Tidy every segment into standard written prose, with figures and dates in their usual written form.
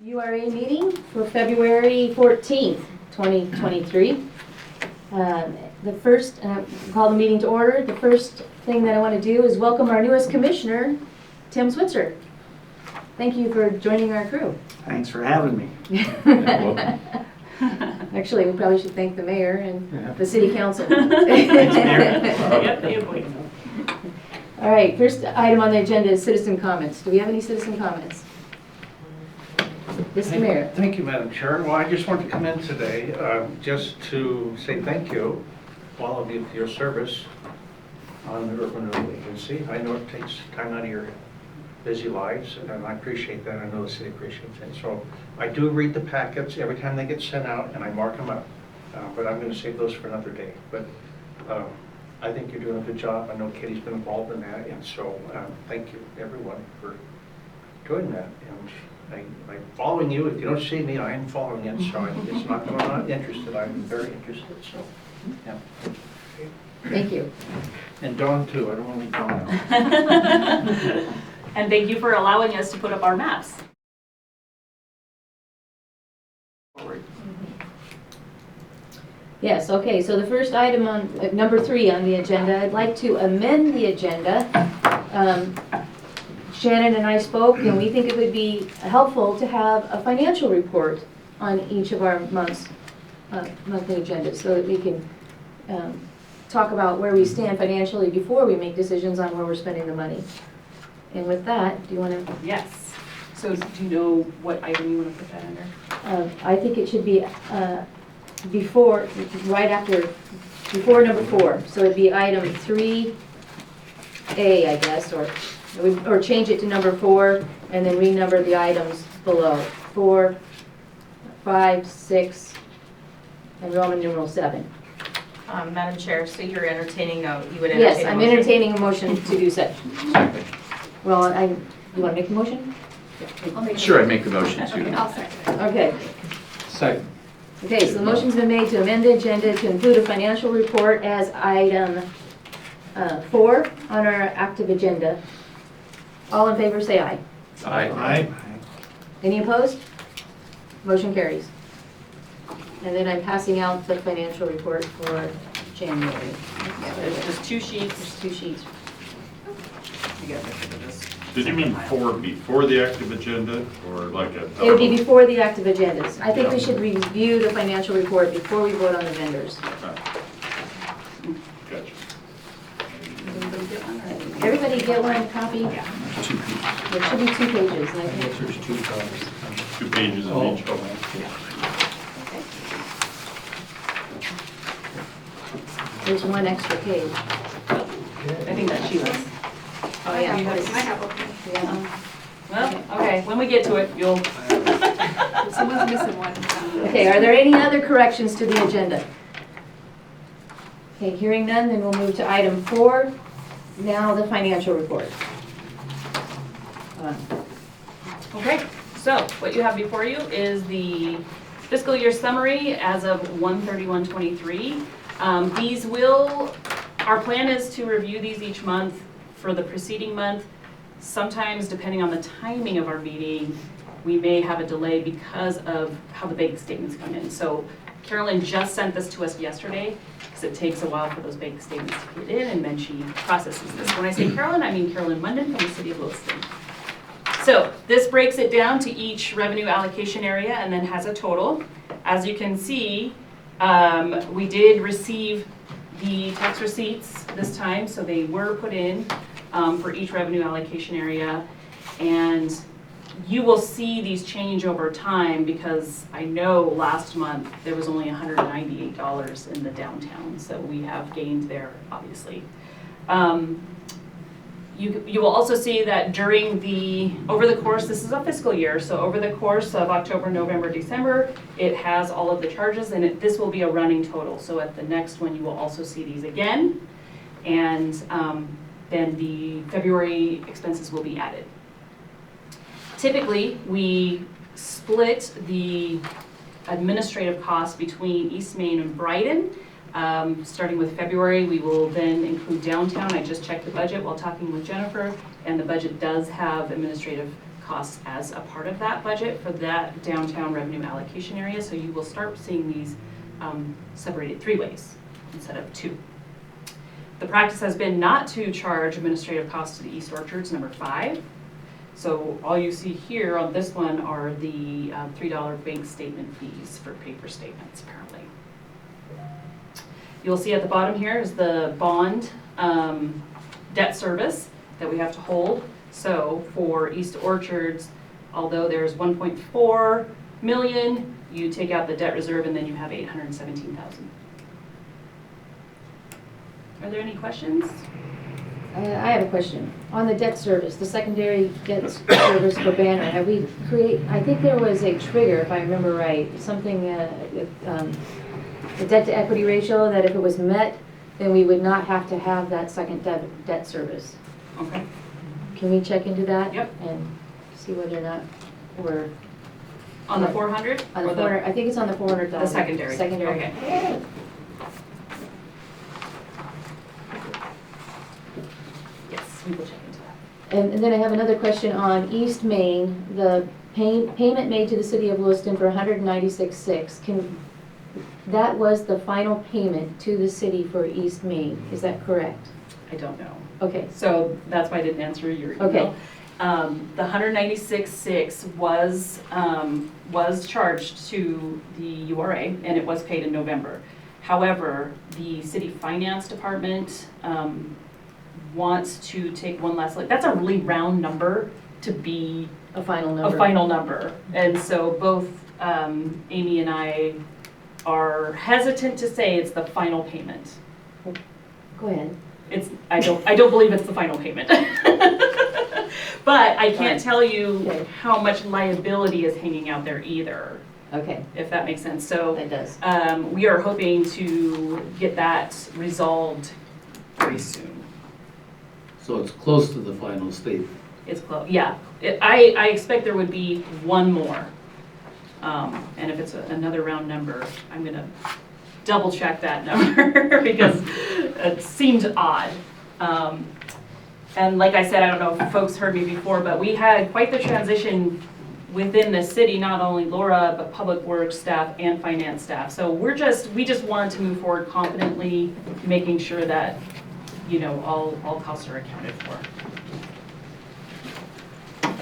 URA meeting for February 14th, 2023. The first, call the meeting to order. The first thing that I want to do is welcome our newest commissioner, Tim Switzer. Thank you for joining our crew. Thanks for having me. Actually, we probably should thank the mayor and the city council. All right, first item on the agenda is citizen comments. Do we have any citizen comments? Mr. Mayor. Thank you, Madam Chair. Well, I just want to come in today just to say thank you, all of you, for your service on the Urban Renewal Agency. I know it takes time out of your busy lives, and I appreciate that. I know the city appreciates it. So I do read the packets every time they get sent out, and I mark them up. But I'm going to save those for another day. But I think you're doing a good job. I know Kitty's been involved in that, and so thank you, everyone, for doing that. And I'm following you. If you don't see me, I am following it. So it's not that I'm not interested. I'm very interested. So, yeah. Thank you. And Dawn, too. I don't want to leave Dawn out. And thank you for allowing us to put up our maps. Yes, okay, so the first item on, number 3 on the agenda, I'd like to amend the agenda. Shannon and I spoke, and we think it would be helpful to have a financial report on each of our monthly agendas so that we can talk about where we stand financially before we make decisions on where we're spending the money. And with that, do you want to? Yes. So do you know what item you want to put that under? I think it should be before, right after, before number 4. So it'd be item 3A, I guess, or change it to number 4 and then renumber the items below. 4, 5, 6, and Roman numeral 7. Madam Chair, so you're entertaining you would entertain Yes, a I'm motion? entertaining a motion to do such. Well, you want to make a motion? Sure, I make the motion too. I'll second. Okay. Second. Okay, so the motion's been made to amend the agenda to include a financial report as item 4 on our active agenda. All in favor, say aye. Aye. Any opposed? Motion carries. And then I'm passing out the financial report for January. There's just 2 sheets. There's 2 sheets. You guys are good at this. Did you mean before the active agenda or like a? It would be before the active agendas. I think we should review the financial report before we vote on the vendors. Gotcha. Everybody get one? Or? Everybody get one copy? Yeah. There should be 2 pages. And I think There's 2 colors. 2 pages of each. there's 1 extra page. I think that's Sheila's. Oh, yeah. Yeah. Well, okay, when we get to it, you'll. Someone's missing one. Okay, are there any other corrections to the agenda? Okay, hearing none, then we'll move to item 4. Now the financial report. Okay, so what you have before you is the fiscal year summary as of 1/31/23. Our plan is to review these each month for the preceding month. Sometimes, depending on the timing of our meeting, we may have a delay because of how the bank statements come in. So Carolyn just sent this to us yesterday because it takes a while for those bank statements to get in, and then she processes this. When I say Carolyn, I mean Carolyn Munden from the city of Lewiston. So this breaks it down to each revenue allocation area and then has a total. As you can see, we did receive the tax receipts this time, so they were put in for each revenue allocation area. And you will see these change over time because I know last month there was only $198 in the downtown, so we have gained there, obviously. You will also see that over the course, this is a fiscal year, so over the course of October, November, December, it has all of the charges, and this will be a running total. So at the next one, you will also see these again, and then the February expenses will be added. Typically, we split the administrative costs between East Main and Brighton. Starting with February, we will then include downtown. I just checked the budget while talking with Jennifer, and the budget does have administrative costs as a part of that budget for that downtown revenue allocation area. So you will start seeing these separated 3 ways instead of 2. The practice has been not to charge administrative costs to the East Orchards, number 5. So all you see here on this one are the $3 bank statement fees for paper statements, apparently. You'll see at the bottom here is the bond debt service that we have to hold. So for East Orchards, although there's 1.4 million, you take out the debt reserve and then you have 817,000. Are there any questions? I have a question. On the debt service, the secondary debt service for Banner, have we I think there was a trigger, if I remember right, something, the debt to equity ratio, that if it was met, then we would not have to have that second debt service. Okay. Can we check into that? Yep. And see whether or not we're. On the 400? On the Or 400, I think it's on the 400,000. The secondary? Secondary. Okay. Yes, we will check into that. And then I have another question on East Main, the payment made to the city of Lewiston for $196,600. That was the final payment to the city for East Main, is that correct? I don't know. Okay, So that's why I didn't answer your email. Okay. The 196.6 was charged to the URA and it was paid in November. However, the city finance department wants to take one last look. That's a really round number to be a final number. a final number. And so both Amy and I are hesitant to say it's the final payment. Go ahead. I don't believe it's the final payment. But I can't tell you Okay. how much liability is hanging out there either, Okay, if that makes sense. So that does. we are hoping to get that resolved very soon. So it's close to the final state. It's close, yeah. I expect there would be one more. And if it's another round number, I'm gonna double check that number because it seemed odd. And like I said, I don't know if folks heard me before, but we had quite the transition within the city, not only Laura, but public works staff and finance staff. So we just wanted to move forward confidently, making sure that, you know, all costs are accounted for.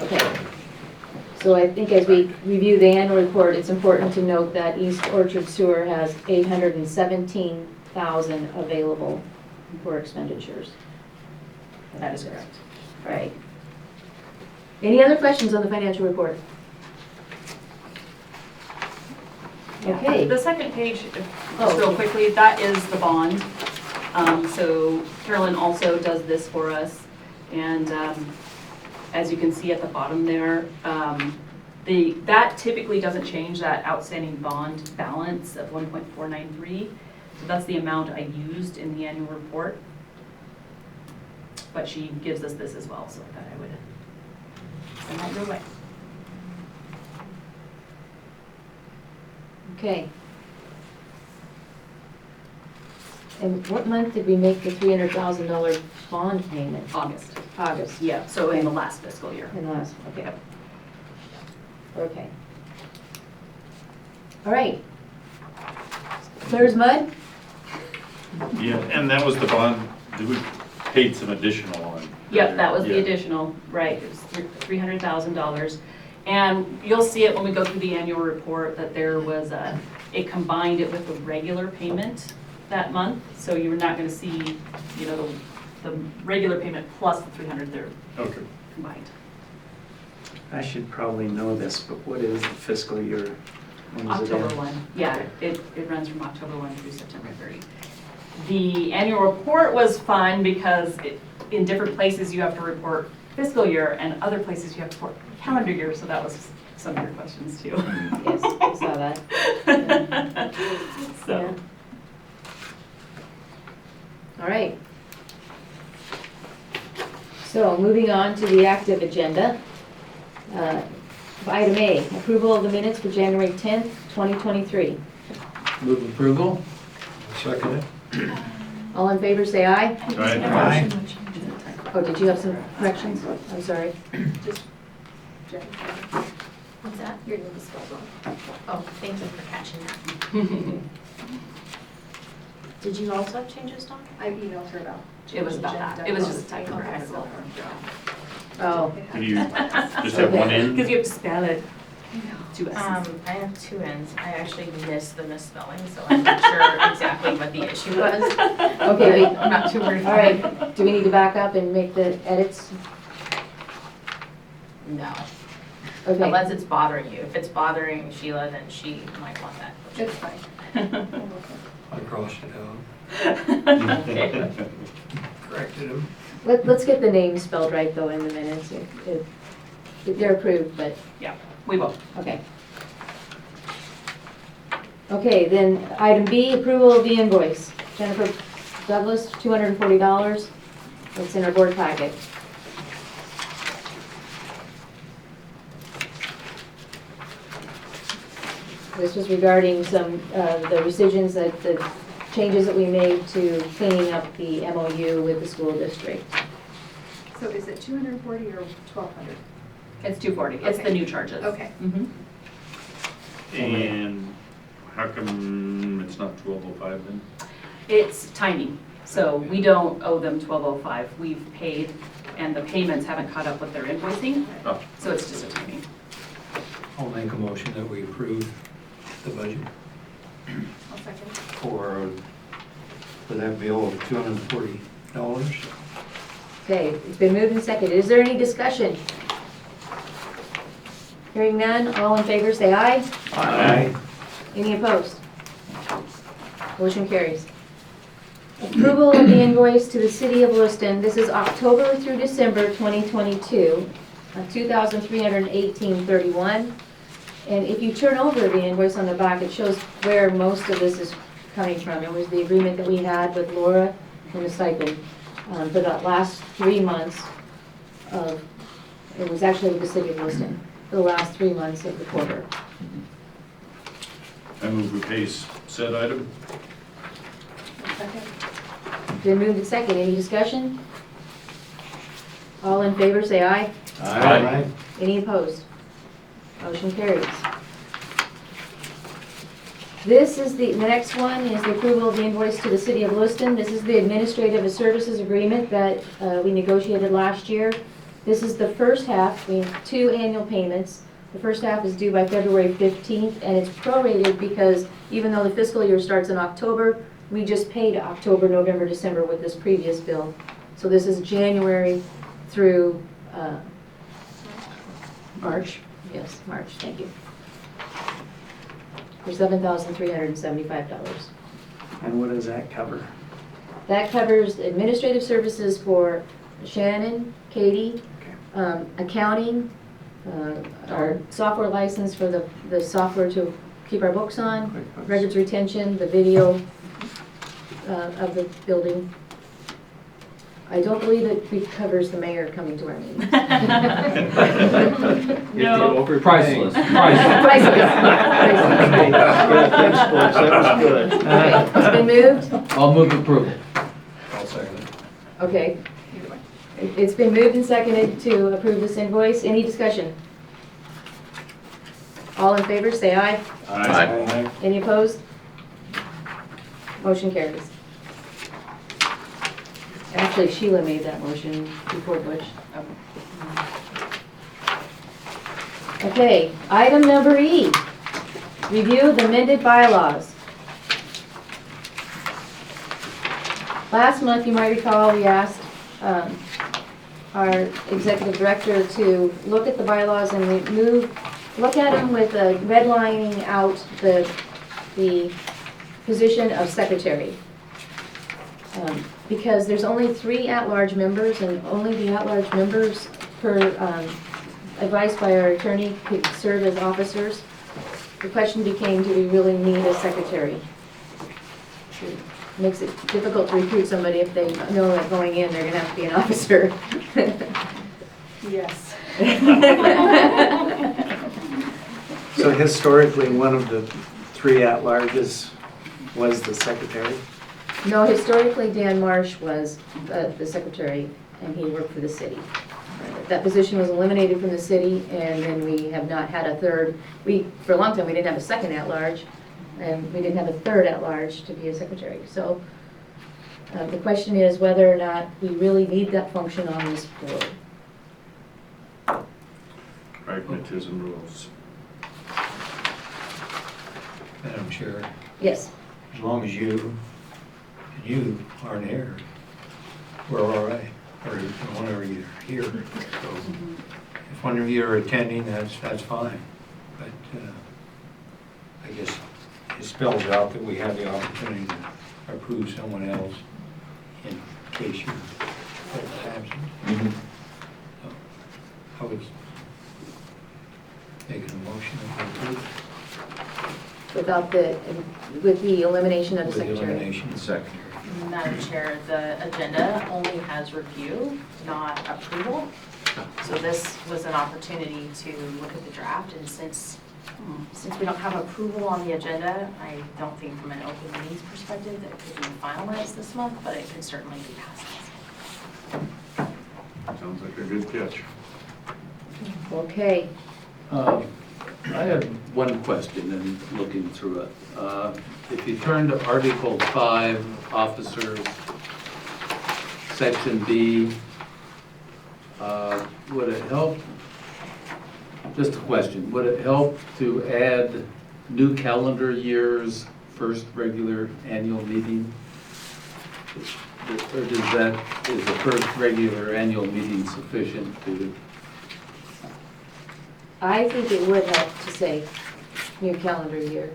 Okay. So I think as we review the annual report, it's important to note that East Orchard Sewer has 817,000 available for expenditures. That is correct. All right. Any other questions on the financial report? Yeah. Okay. The second page, just Oh, real okay. quickly, that is the bond. So Carolyn also does this for us. And as you can see at the bottom there, that typically doesn't change, that outstanding bond balance of 1.493. So that's the amount I used in the annual report. But she gives us this as well, so I thought I would send that your way. Okay. And what month did we make the $300,000 bond payment? August. August. Yeah, so in the last fiscal year. In the last, okay. Okay. All right. Clear as mud? Yeah, and that was the bond, we paid some additional on. Yep, that was the Yeah. additional, right, it was $300,000. And you'll see it when we go through the annual report that there was it combined it with the regular payment that month. So you're not gonna see, you know, the regular payment plus the 300 there Okay. combined. I should probably know this, but what is the fiscal year? When is it October end? 1, yeah, it runs from October 1 through September 30. The annual report was fun because in different places you have to report fiscal year and other places you have to report calendar year, so that was some of your questions too. Yes, I saw that. So, Yeah. All right. So moving on to the active agenda. Item A, approval of the minutes for January 10th, 2023. Move approval? Second it. All in favor, say aye. Right. Aye. Oh, did you have some corrections? I'm sorry. What's that? Your name is spelled wrong. Oh, thank you for catching that. Did you also have changes, Dawn? I emailed her about. It was about that. It was just a typo. Okay, I so- spelled Oh, Can you just have one in? Because you have to spell it. Two S's. I have two N's. I actually missed the misspelling, so I'm not sure exactly what the issue was. okay, I'm not too worried. all right. Do we need to back up and make the edits? No, Okay. unless it's bothering you. If it's bothering Sheila, then she might want that. It's fine. I crossed it out, Okay. corrected him. Let's get the names spelled right though in the minutes. They're approved, but, Yeah, we will. okay. Okay, then item B, approval of the invoice. Jennifer Douglas, $240. It's in our board packet. This was regarding some, the rescissions that, the changes that we made to cleaning up the MOU with the school district. So is it 240 or 1,200? It's 240. It's the Okay. new charges. Okay. Mhm. And how come it's not 12:05 then? It's timing. So we don't owe them 1205. We've paid, and the payments haven't caught up with their invoicing. Oh. So it's just a timing. I'll make a motion that we approve the budget I'll second. for that bill of $240. Okay, it's been moved and seconded. Is there any discussion? Hearing none, all in favor say aye. Aye. Any opposed? Motion carries. Approval of the invoice to the City of Lewiston. This is October through December 2022, $2,318.31. And if you turn over the invoice on the back, it shows where most of this is coming from. It was the agreement that we had with Laura and the stipend for that last 3 months of, it was actually with the City of Lewiston, for the last 3 months of the quarter. I move we pay said item. I'll second. Been moved and second. Any discussion? All in favor, say aye. Aye. Any opposed? Motion carries. This is the next one is the approval of the invoice to the City of Lewiston. This is the administrative services agreement that we negotiated last year. This is the first half. We have 2 annual payments. The first half is due by February 15th, and it's prorated because even though the fiscal year starts in October, we just paid October, November, December with this previous bill. So this is January through March. Yes, March, thank you. For $7,375. And what does that cover? That covers administrative services for Shannon, Katie, accounting, our software license for the software to keep our books on, QuickBooks. records retention, the video of the building. I don't believe it covers the mayor coming to our meetings. No. Priceless, priceless. Priceless. Okay, good, thanks, folks, that was good. Okay, it's been moved? I'll move approval. I'll second it. Okay. It's been moved and seconded to approve this invoice. Any discussion? All in favor, say aye. Aye. Any opposed? Motion carries. Actually, Sheila made that motion before Butch. Okay, item number E, review the amended bylaws. Last month, you might recall, we asked our executive director to look at the bylaws and look at them with redlining out the position of secretary. Because there's only 3 at-large members, and only the at-large members, per advice by our attorney, could serve as officers. The question became, do we really need a secretary? It makes it difficult to recruit somebody if they know that going in, they're gonna have to be an officer. Yes. So historically, one of the 3 at-larges was the secretary? No, historically, Dan Marsh was the secretary, and he worked for the city. That position was eliminated from the city, and then we have not had a third. For a long time, we didn't have a second at-large, and we didn't have a third at-large to be a secretary. So the question is whether or not we really need that function on this board. Pragmatism rules. Madam Chair, Yes. as long as you aren't here, we're all right. Or whenever you're here. So if one of you are attending, that's fine. But I guess it spells out that we have the opportunity to approve someone else in case you're absent. So I would make a motion that we approve With the elimination of the with the secretary. elimination. Second. Madam Chair, the agenda only has review, not approval. So this was an opportunity to look at the draft, and since we don't have approval on the agenda, I don't think from an open meetings perspective that it could be finalized this month, but it can certainly be passed this month. Sounds like a good catch. Okay. I have one question in looking through it. If you turn to Article 5, Officers, Section B, would it help, just a question, would it help to add new calendar year's first regular annual meeting? Or is the first regular annual meeting sufficient to? I think it would help to say new calendar year.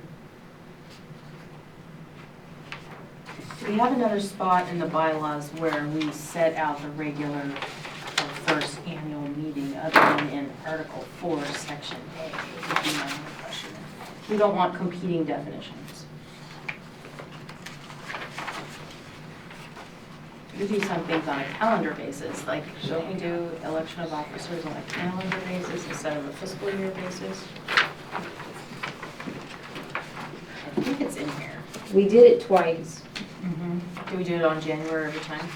Do we have another spot in the bylaws where we set out the regular or first annual meeting other than in Article 4, Section A? Would be my only question. We don't want competing definitions. We do some things on a calendar basis, like don't we do election of officers on a calendar basis instead of a fiscal year basis? I think it's in here. We did it twice. Do we do it on January every time?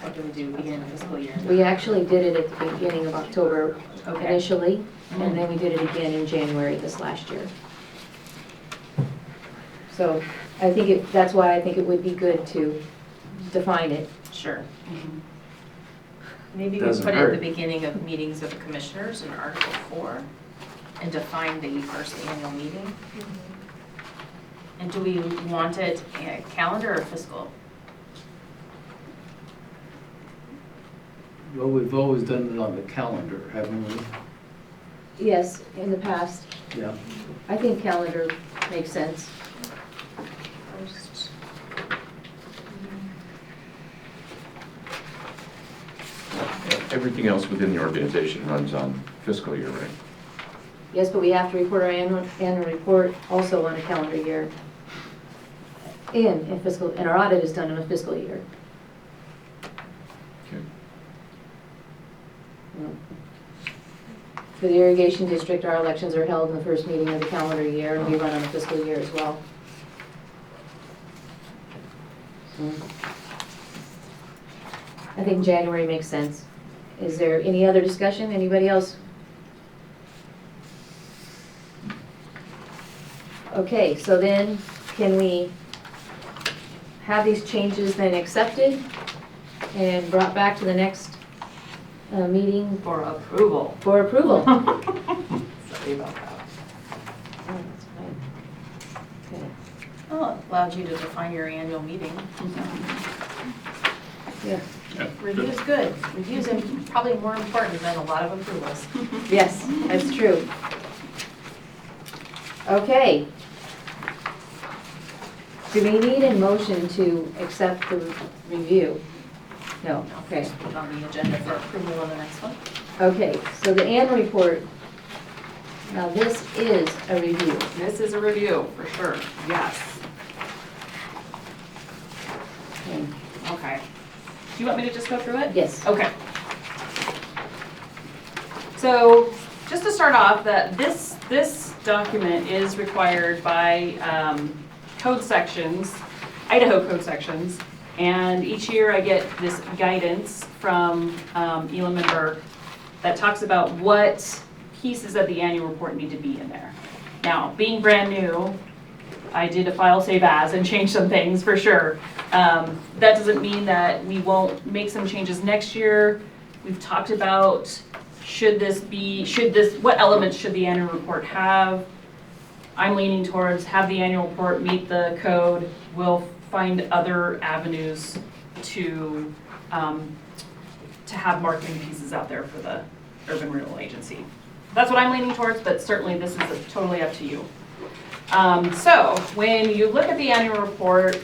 Or do we do beginning of fiscal year? We actually did it at the beginning of October Okay. initially, and then we did it again in January this last year. So I think that's why I think it would be good to define it. Sure. Maybe we Doesn't put it at hurt. the beginning of meetings of the commissioners in Article 4 and define the first annual meeting. And do we want it calendar or fiscal? Well, we've always done it on the calendar, haven't we? Yes, in the past. Yeah. I think calendar makes sense. First. Everything else within the organization runs on fiscal year, right? Yes, but we have to report our annual report also on a calendar year. In fiscal, and our audit is done in a fiscal year. Okay. For the irrigation district, our elections are held in the first meeting of the calendar year, and we run on a fiscal year as well. I think January makes sense. Is there any other discussion? Anybody else? Okay, so then can we have these changes then accepted and brought back to the next meeting For approval. for approval? Sorry about that. Oh, that's fine. Okay. Oh, it allowed you to define your annual meeting. Yeah. Review is good. Reviews are probably more important than a lot of approvals. Yes, that's true. Okay. Do we need a motion to accept the review? No, okay. Put it on the agenda for approval on the next one. Okay, so the annual report, now this is a review. This is a review, for sure, yes. Okay. Okay. Do you want me to just go through it? Yes. Okay. So, just to start off, this document is required by code sections, Idaho code sections, And each year I get this guidance from Elam and Burke that talks about what pieces of the annual report need to be in there. Now, being brand new, I did a file save as and change some things for sure. That doesn't mean that we won't make some changes next year. We've talked about what elements should the annual report have? I'm leaning towards have the annual report meet the code. We'll find other avenues to have marketing pieces out there for the Urban Renewal Agency. That's what I'm leaning towards, but certainly this is totally up to you. So when you look at the annual report,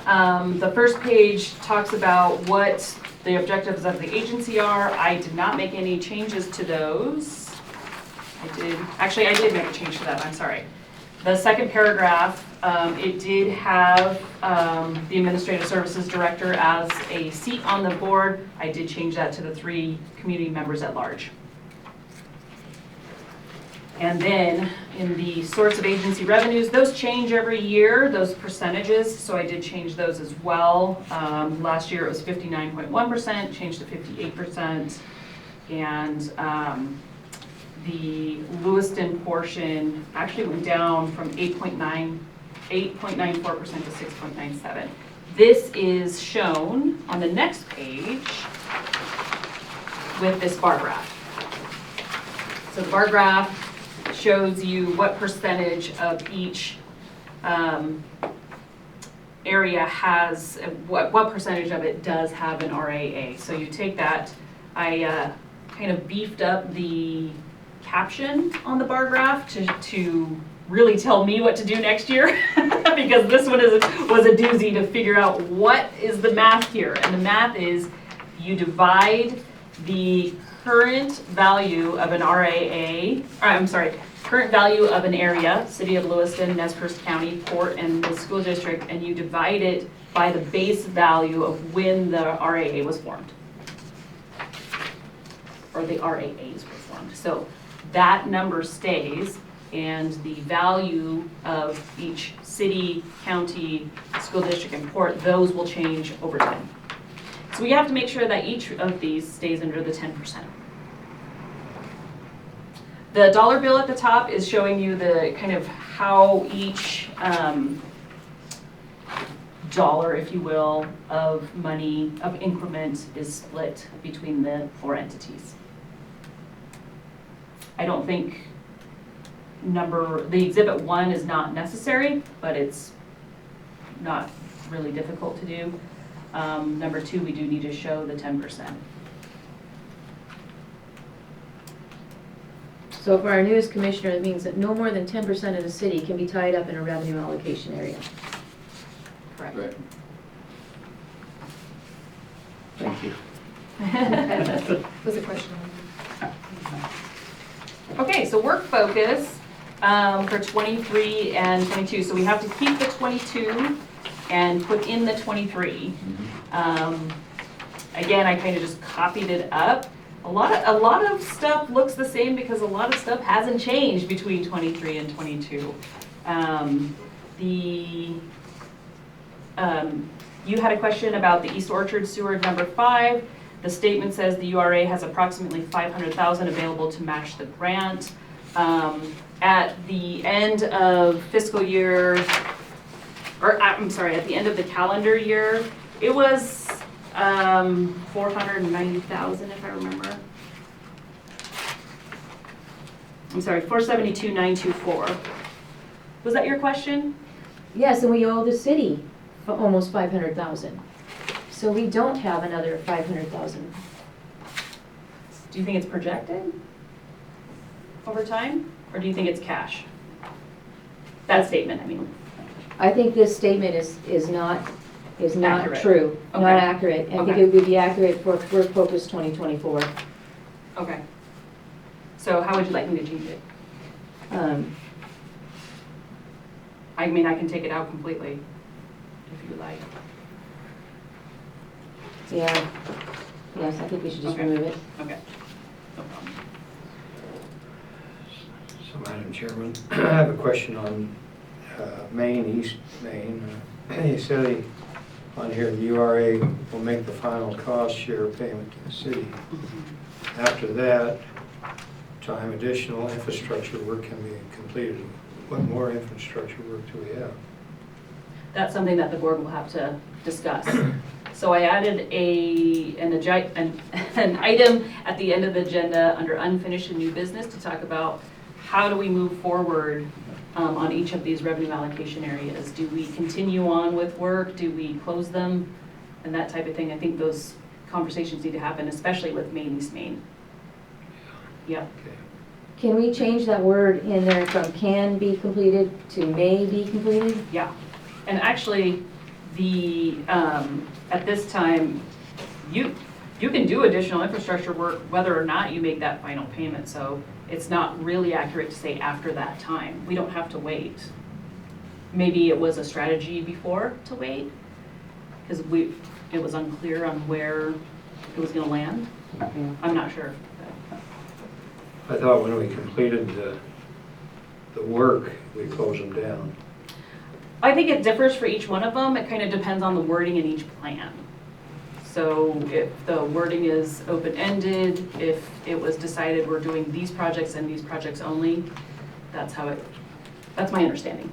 the first page talks about what the objectives of the agency are. I did not make any changes to those. I did make a change to that, I'm sorry. The second paragraph, it did have the Administrative Services Director as a seat on the board. I did change that to the 3 community members at large. And then in the source of agency revenues, those change every year, those percentages, so I did change those as well. Last year it was 59.1%, changed to 58%. And the Lewiston portion actually went down from 8.94% to 6.97%. This is shown on the next page with this bar graph. So the bar graph shows you what percentage of each area has, what percentage of it does have an RAA. So you take that, I kind of beefed up the caption on the bar graph to really tell me what to do next year because this one was a doozy to figure out what is the math here. And the math is you divide the current value of an current value of an area, City of Lewiston, Nez Perce County, Port, and the school district, and you divide it by the base value of when the RAA was formed, or the RAAs were formed. So that number stays, and the value of each city, county, school district, and port, those will change over time. So we have to make sure that each of these stays under the 10%. The dollar bill at the top is showing you the kind of how each dollar, if you will, of money, of increment is split between the 4 entities. I don't think the exhibit 1 is not necessary, but it's not really difficult to do. Number 2, we do need to show the 10%. So for our newest commissioner, it means that no more than 10% of the city can be tied up in a revenue allocation area. Correct. Right. Thank you. Was a question. Okay, so work focus for 23 and 22. So we have to keep the 22 and put in the 23. Again, I kind of just copied it up. A lot of stuff looks the same because a lot of stuff hasn't changed between 23 and 22. You had a question about the East Orchard Sewer number 5. The statement says the URA has approximately $500,000 available to match the grant. At the end of fiscal year, or I'm sorry, at the end of the calendar year, it was $490,000 if I remember. I'm sorry, $472,924. Was that your question? Yes, and we owe the city almost $500,000. So we don't have another $500,000. Do you think it's projected over time, or do you think it's cash? That statement, I mean. I think this statement is not Accurate. true, Okay. not accurate. I think Okay. it would be accurate for Work Focus 2024. Okay. So how would you like me to change it? I mean, I can take it out completely, if you like. Yeah, yes, I think we should just Okay. remove it. Okay. No problem. So, Madam Chairman, I have a question on Maine, East Maine. You say on here, the URA will make the final cost share payment to the city. After that, time additional infrastructure work can be completed. What more infrastructure work do we have? That's something that the board will have to discuss. So I added an item at the end of the agenda under unfinished and new business to talk about how do we move forward on each of these revenue allocation areas. Do we continue on with work? Do we close them? And that type of thing. I think those conversations need to happen, especially with Main East Main. Yep. Okay. Can we change that word in there from can be completed to may be completed? Yeah. And actually, at this time, you can do additional infrastructure work whether or not you make that final payment. So it's not really accurate to say after that time. We don't have to wait. Maybe it was a strategy before to wait because it was unclear on where it was going to land. I'm not sure. I thought when we completed the work, we closed them down. I think it differs for each one of them. It kind of depends on the wording in each plan. So if the wording is open-ended, if it was decided we're doing these projects and these projects only, that's my understanding.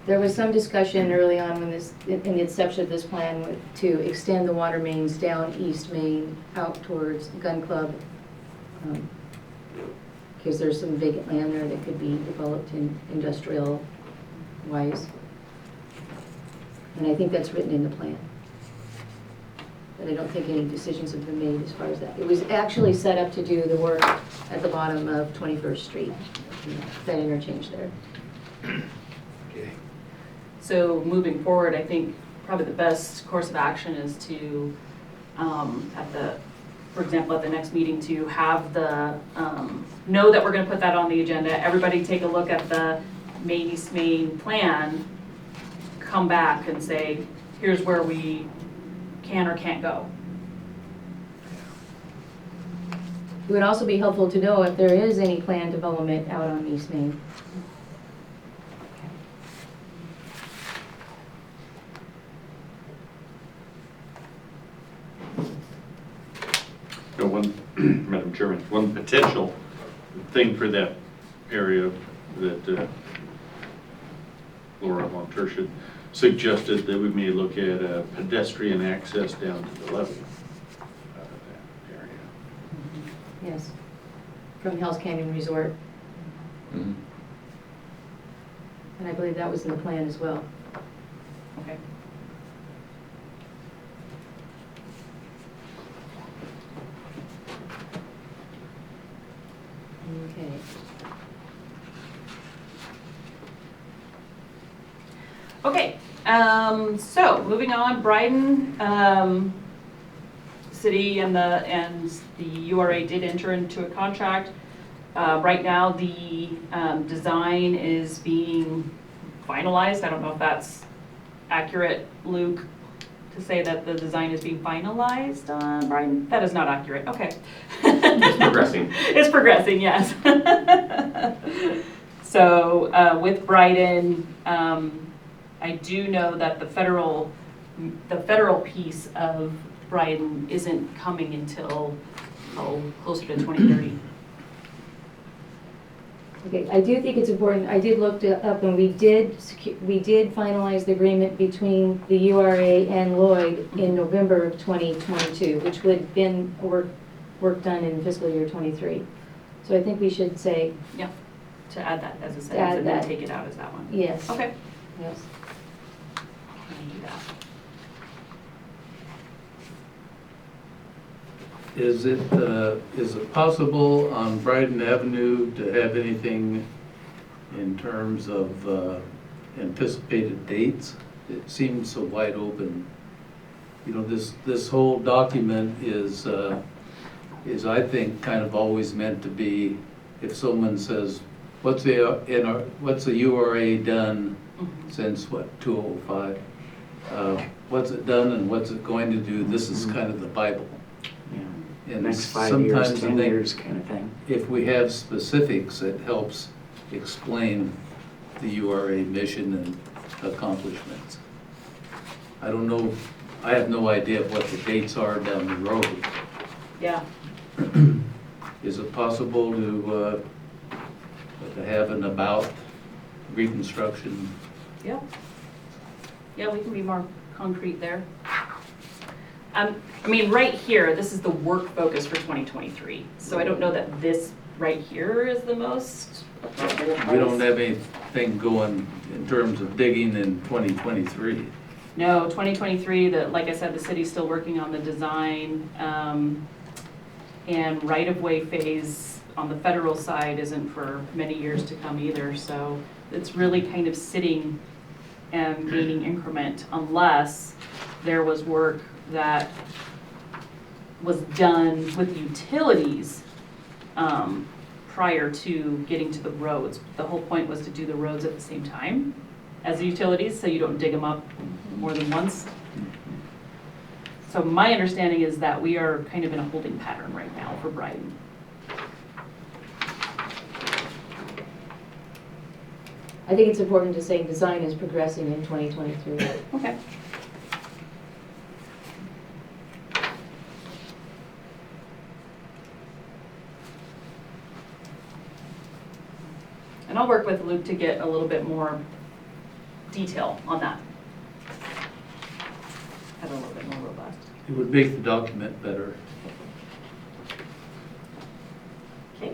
There was some discussion early on when in the inception of this plan to extend the water mains down East Main out towards Gun Club. Because there's some vacant land there that could be developed in industrial wise. And I think that's written in the plan. But I don't think any decisions have been made as far as that. It was actually set up to do the work at the bottom of 21st Street, that interchange there. Okay. So moving forward, I think probably the best course of action is to, for example, at the next meeting, to have know that we're going to put that on the agenda. Everybody take a look at the Main East Main plan, come back and say, here's where we can or can't go. It would also be helpful to know if there is any planned development out on East Main. Madam Chairman, one potential thing for that area that Laura Montershit suggested that we may look at pedestrian access down to the levee out of that area. Yes, from Hell's Canyon Resort. Mhm. And I believe that was in the plan as well. Okay. Okay. Okay, so moving on, Bryden City and the URA did enter into a contract. Right now, the design is being finalized. I don't know if that's accurate, Luke, to say that the design is being finalized on Bryden. That is not accurate. Okay. It's progressing. It's progressing, yes. So with Bryden, I do know that the federal piece of Bryden isn't coming until closer to 2030. Okay, I do think it's important, I did look it up and we did finalize the agreement between the URA and Lloyd in November of 2022, which would have been work done in fiscal year 23. So I think we should say, Yeah, to add that as a Add sentence and then that. take it out as that one. yes. Okay. Yes. Can do that. Is it possible on Bryden Avenue to have anything in terms of anticipated dates? It seems so wide open. You know, this whole document is I think kind of always meant to be, if someone says, what's the URA done since 2005? What's it done and what's it going to do? This is kind of the Bible. And Next 5 years, sometimes I 10 think years kind of thing. if we have specifics, it helps explain the URA mission and accomplishments. I don't know, I have no idea what the dates are down the road. Yeah. Is it possible to have an about reconstruction? Yeah. Yeah, we can be more concrete there. I mean, right here, this is the work focus for 2023. So I don't know that this right here is the most appropriate place. We don't have anything going in terms of digging in 2023. No, 2023, like I said, the city's still working on the design, and right-of-way phase on the federal side isn't for many years to come either, so it's really kind of sitting and gaining increment unless there was work that was done with utilities prior to getting to the roads. The whole point was to do the roads at the same time as the utilities, so you don't dig them up more than once. So my understanding is that we are kind of in a holding pattern right now for Brighton. I think it's important to say design is progressing in 2023. Okay. And I'll work with Luke to get a little bit more detail on that. Have it a little bit more robust. It would make the document better. Okay.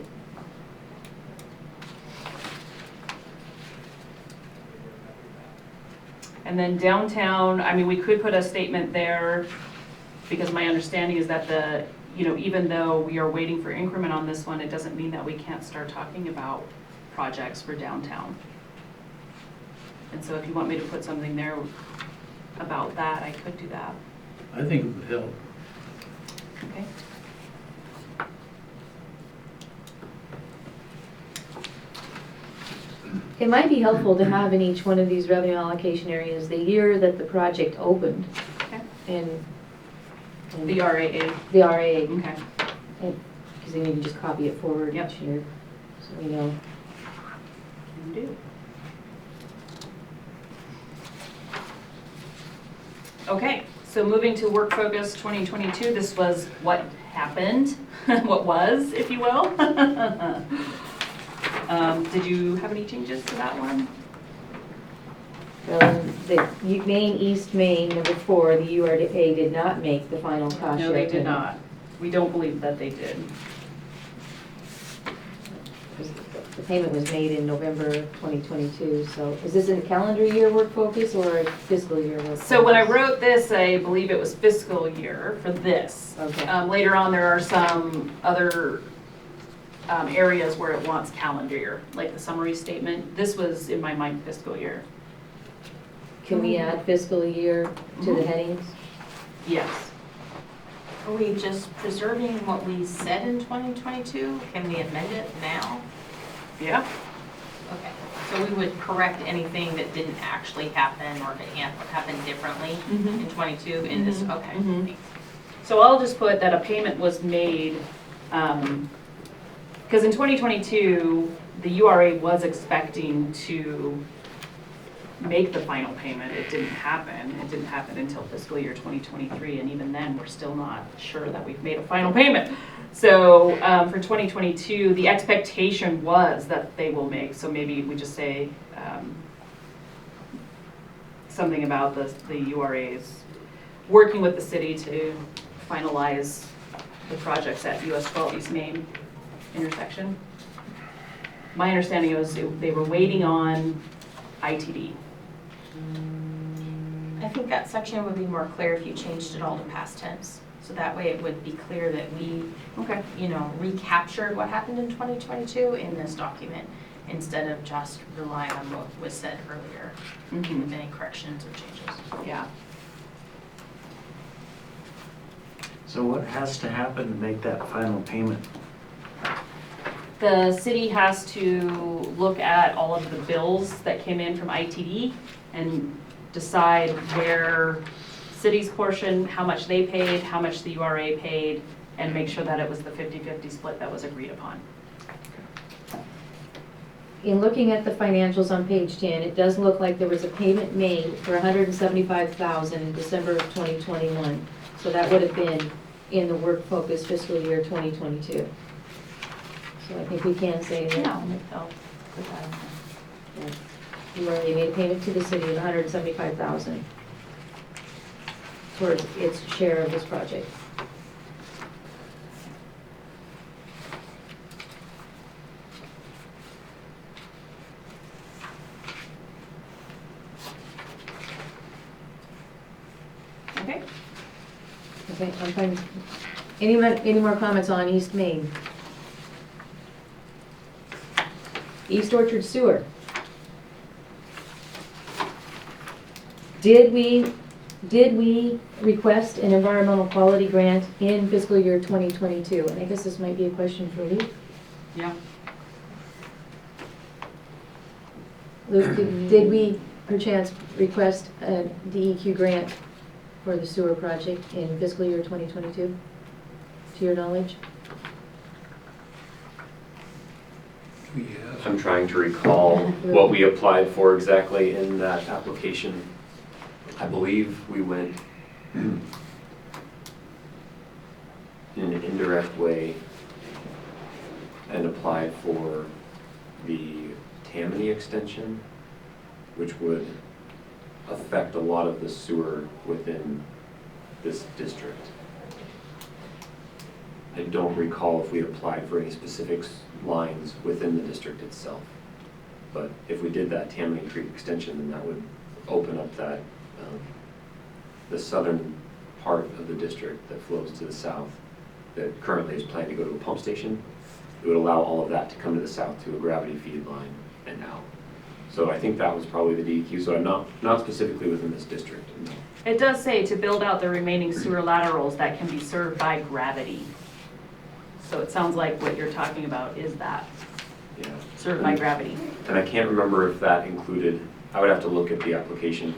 And then downtown, I mean, we could put a statement there because my understanding is that even though we are waiting for increment on this one, it doesn't mean that we can't start talking about projects for downtown. And so if you want me to put something there about that, I could do that. I think it would help. Okay. It might be helpful to have in each one of these revenue allocation areas the year that the project opened Okay. and The RAA. the RA, Okay. because then you can just copy it forward Yep. each year, so we know. Can do. Okay, so moving to Work Focus 2022, this was what happened, what was, if you will. Did you have any changes to that one? The Main, East Main, number 4, the URA did not make the final cost share. No, they did payment. not. We don't believe that they did. The payment was made in November 2022, so is this a calendar year work focus or a fiscal year work focus? So when I wrote this, I believe it was fiscal year for this. Okay. Later on, there are some other areas where it wants calendar year, like the summary statement. This was, in my mind, fiscal year. Can we add fiscal year to the headings? Yes. Are we just preserving what we said in 2022? Can we amend it now? Yeah. Okay, so we would correct anything that didn't actually happen or that happened differently Mhm. in 22 in this, Mhm. okay. Mhm. Thanks. So I'll just put that a payment was made, because in 2022, the URA was expecting to make the final payment. It didn't happen. It didn't happen until fiscal year 2023, and even then, we're still not sure that we've made a final payment. So for 2022, the expectation was that they will make, so maybe we just say something about the URAs working with the city to finalize the projects at US 12 East Main intersection. My understanding was they were waiting on ITD. I think that section would be more clear if you changed it all to past tense. So that way it would be clear that we, Okay. recaptured what happened in 2022 in this document instead of just relying on what was said earlier with any corrections or changes. Yeah. So what has to happen to make that final payment? The city has to look at all of the bills that came in from ITD and decide where city's portion, how much they paid, how much the URA paid, and make sure that it was the 50-50 split that was agreed upon. in looking at the financials on page 10, it does look like there was a payment made for $175,000 in December of 2021. So that would have been in the work focus fiscal year 2022. So I think we can say that. Yeah, I'll put that in there. You already made a payment to the city of $175,000 towards its share of this project. Okay. Okay, I'm fine. Any more comments on East Main? East Orchard Sewer. Did we request an environmental quality grant in fiscal year 2022? And I guess this might be a question for Luke. Yeah. Luke, did we perchance request a DEQ grant for the sewer project in fiscal year 2022, to your knowledge? Yes. I'm trying to recall what we applied for exactly in that application. I believe we went in an indirect way and applied for the Tammany extension, which would affect a lot of the sewer within this district. I don't recall if we applied for any specific lines within the district itself. But if we did that Tammany Creek extension, then that would open up that, the southern part of the district that flows to the south, that currently is planned to go to a pump station. It would allow all of that to come to the south to a gravity feed line and out. So I think that was probably the DEQ, so I'm not specifically within this district. No. It does say to build out the remaining sewer laterals that can be served by gravity. So it sounds like what you're talking about is that, Yeah. served by gravity. And I can't remember if that included, I would have to look at the application.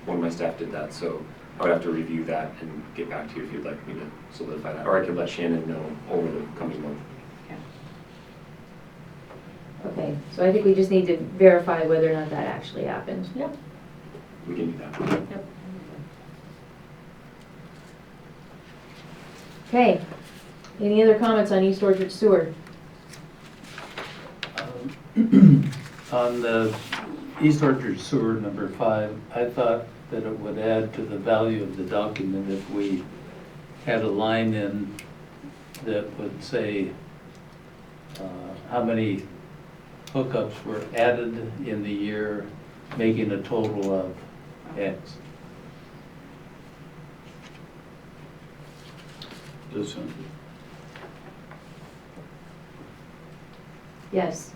One of my staff did that, so I would have to review that and get back to you if you'd like me to solidify that. Or I could let Shannon know over the coming month. Okay, so I think we just need to verify whether or not that actually happened. Yep. We can do that. Yep. Okay, any other comments on East Orchard Sewer? On the East Orchard Sewer number 5, I thought that it would add to the value of the document if we had a line in that would say how many hookups were added in the year, making a total of X. This one. Yes.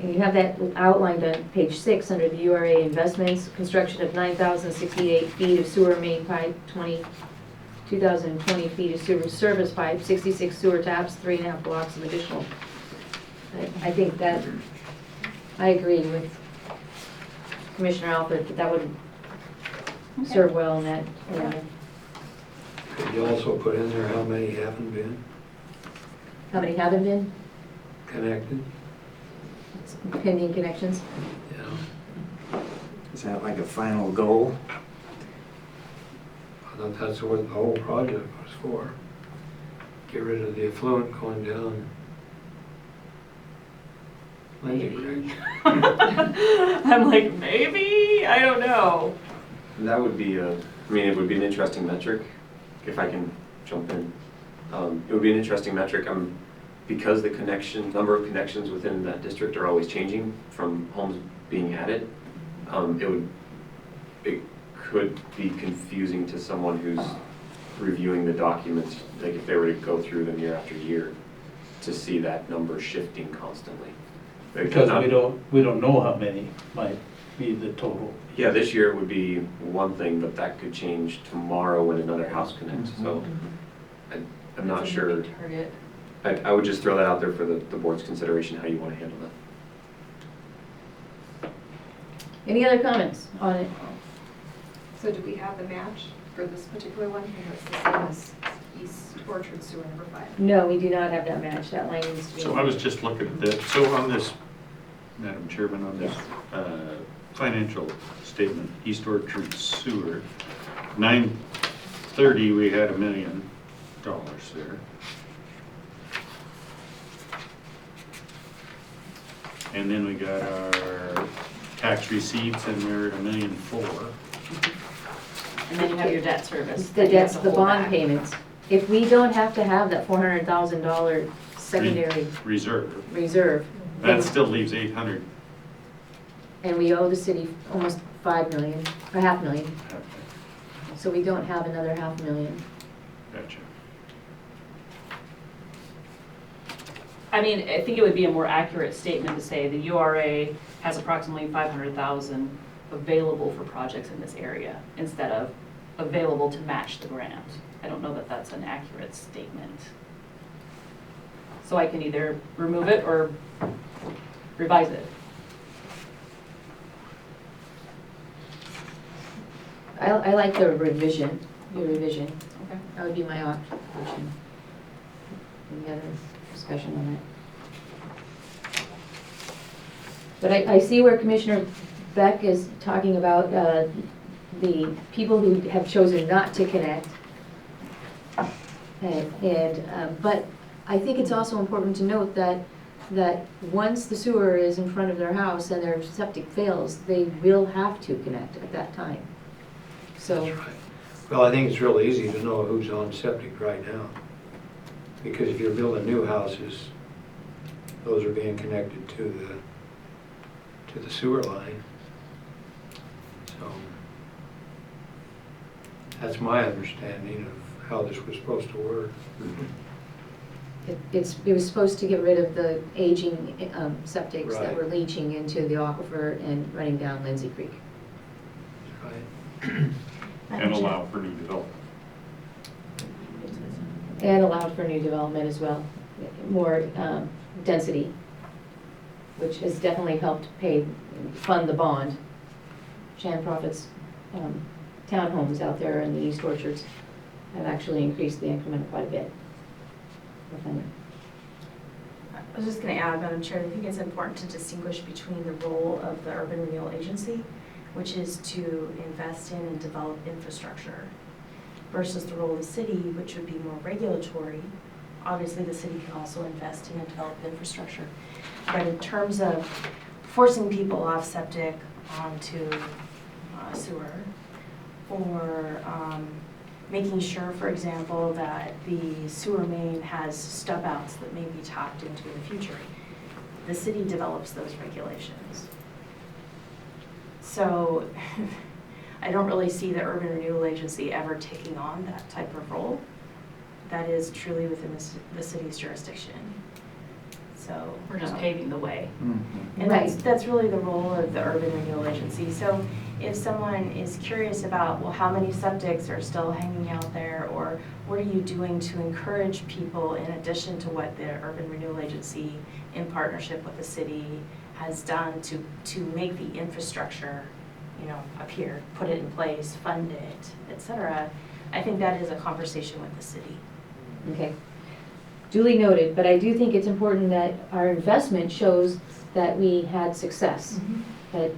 And you have that outlined on page 6 under the URA investments, construction of 9,068 feet of sewer main pipe, 2,020 feet of sewer service pipe, 66 sewer taps, 3.5 blocks of additional. I think that, I agree with Commissioner Alford that that would serve well in that area. Could you also put in there how many haven't been How many haven't been connected? pending connections? Yeah. Is that like a final goal? I thought that's what the whole project was for. Get rid of the effluent going down Lindsay Creek. I'm like, maybe? I don't know. That would be it would be an interesting metric, if I can jump in. It would be an interesting metric, because the number of connections within that district are always changing from homes being added. It could be confusing to someone who's reviewing the documents, like if they were to go through them year after year, to see that number shifting constantly. Because we don't know how many might be the total. Yeah, this year it would be one thing, but that could change tomorrow when another house connects, so I'm not sure. Target. I would just throw that out there for the board's consideration, how you want to handle that. Any other comments on it? So do we have the match for this particular one? And it's the same as East Orchard Sewer number 5. No, we do not have that match. That line needs to be. So I was just looking at that. So on this Madam Chairman, on this financial statement, East Orchard Sewer, 930, we had $1 million there. And then we got our tax receipts, and we're at $1.4 million. And then you have your debt service. The that you have debt's to the hold bond back. payments. If we don't have to have that $400,000 secondary Reserve. reserve, That still leaves 800. and we owe the city almost 5 million, or $500,000, so we don't have another $500,000. Gotcha. I mean, I think it would be a more accurate statement to say the URA has approximately 500,000 available for projects in this area instead of available to match the grant. I don't know that that's an accurate statement. So I can either remove it or revise it. I like the revision, your revision. Okay. That would be my option. Any other discussion on that? But I see where Commissioner Beck is talking about the people who have chosen not to connect. But I think it's also important to note that once the sewer is in front of their house and their septic fails, they will have to connect at that time. So, Well, I think it's real easy to know who's on septic right now. Because if you're building new houses, those are being connected to the sewer line. So that's my understanding of how this was supposed to work. it was supposed to get rid of the aging septics that Right. were leaching into the aquifer and running down Lindsay Creek. Right. And allow for new development. And allowed for new development as well, more density, which has definitely helped fund the bond. Shan Profit's townhomes out there in the East Orchards have actually increased the increment quite a bit. for funding. I was just going to add, Madam Chair, I think it's important to distinguish between the role of the Urban Renewal Agency, which is to invest in and develop infrastructure, versus the role of the city, which would be more regulatory. Obviously, the city can also invest in and develop infrastructure. But in terms of forcing people off septic onto sewer, or making sure, for example, that the sewer main has stub outs that may be tapped into in the future, the city develops those regulations. So I don't really see the Urban Renewal Agency ever taking on that type of role. That is truly within the city's jurisdiction. So We're just paving the way. and Right. that's really the role of the Urban Renewal Agency. So if someone is curious about, well, how many septics are still hanging out there, or what are you doing to encourage people in addition to what the Urban Renewal Agency in partnership with the city has done to make the infrastructure, appear, put it in place, fund it, et cetera, I think that is a conversation with the city. Okay. Duly noted, but I do think it's important that our investment shows that we had success. That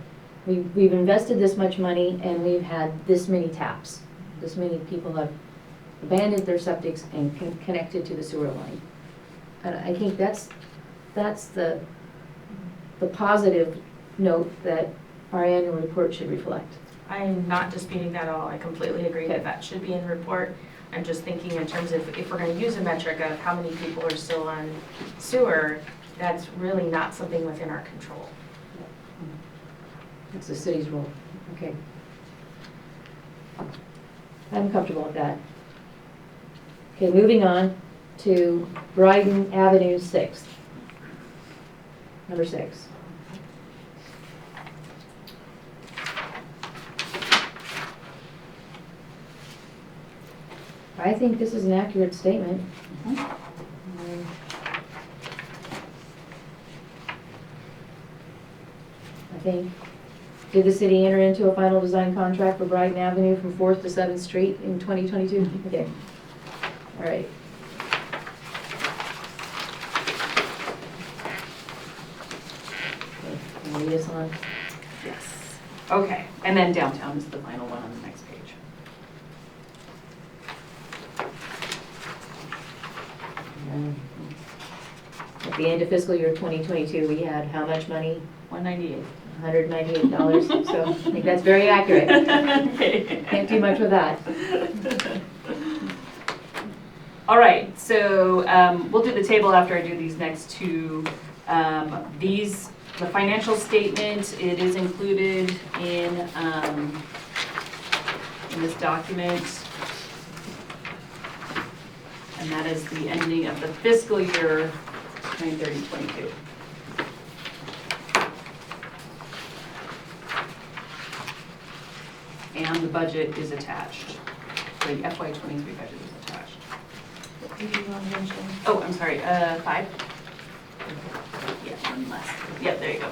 we've invested this much money and we've had this many taps. This many people have abandoned their septics and connected to the sewer line. And I think that's the positive note that our annual report should reflect. I'm not disputing that at all. I completely agree that that should be in the report. I'm just thinking in terms of if we're going to use a metric of how many people are still on sewer, that's really not something within our control. It's the city's role. Okay. I'm comfortable with that. Okay, moving on to Bryden Avenue 6th. Number 6. I think this is an accurate statement. I think, did the city enter into a final design contract for Brighton Avenue from 4th to 7th Street in 2022? Okay. All right. lead us on. Yes. Okay, and then downtown is the final one on the next page. At the end of fiscal year 2022, we had how much money? 198. $198, so I think that's very accurate. Okay. Can't do much with that. All right, so we'll do the table after I do these next two. The financial statement, it is included in this document. And that is the ending of the fiscal year 9/30/22. And the budget is attached. The FY '23 budget is attached. What page do you want to mention? Oh, I'm sorry, 5? Yeah, one less. Yeah, there you go.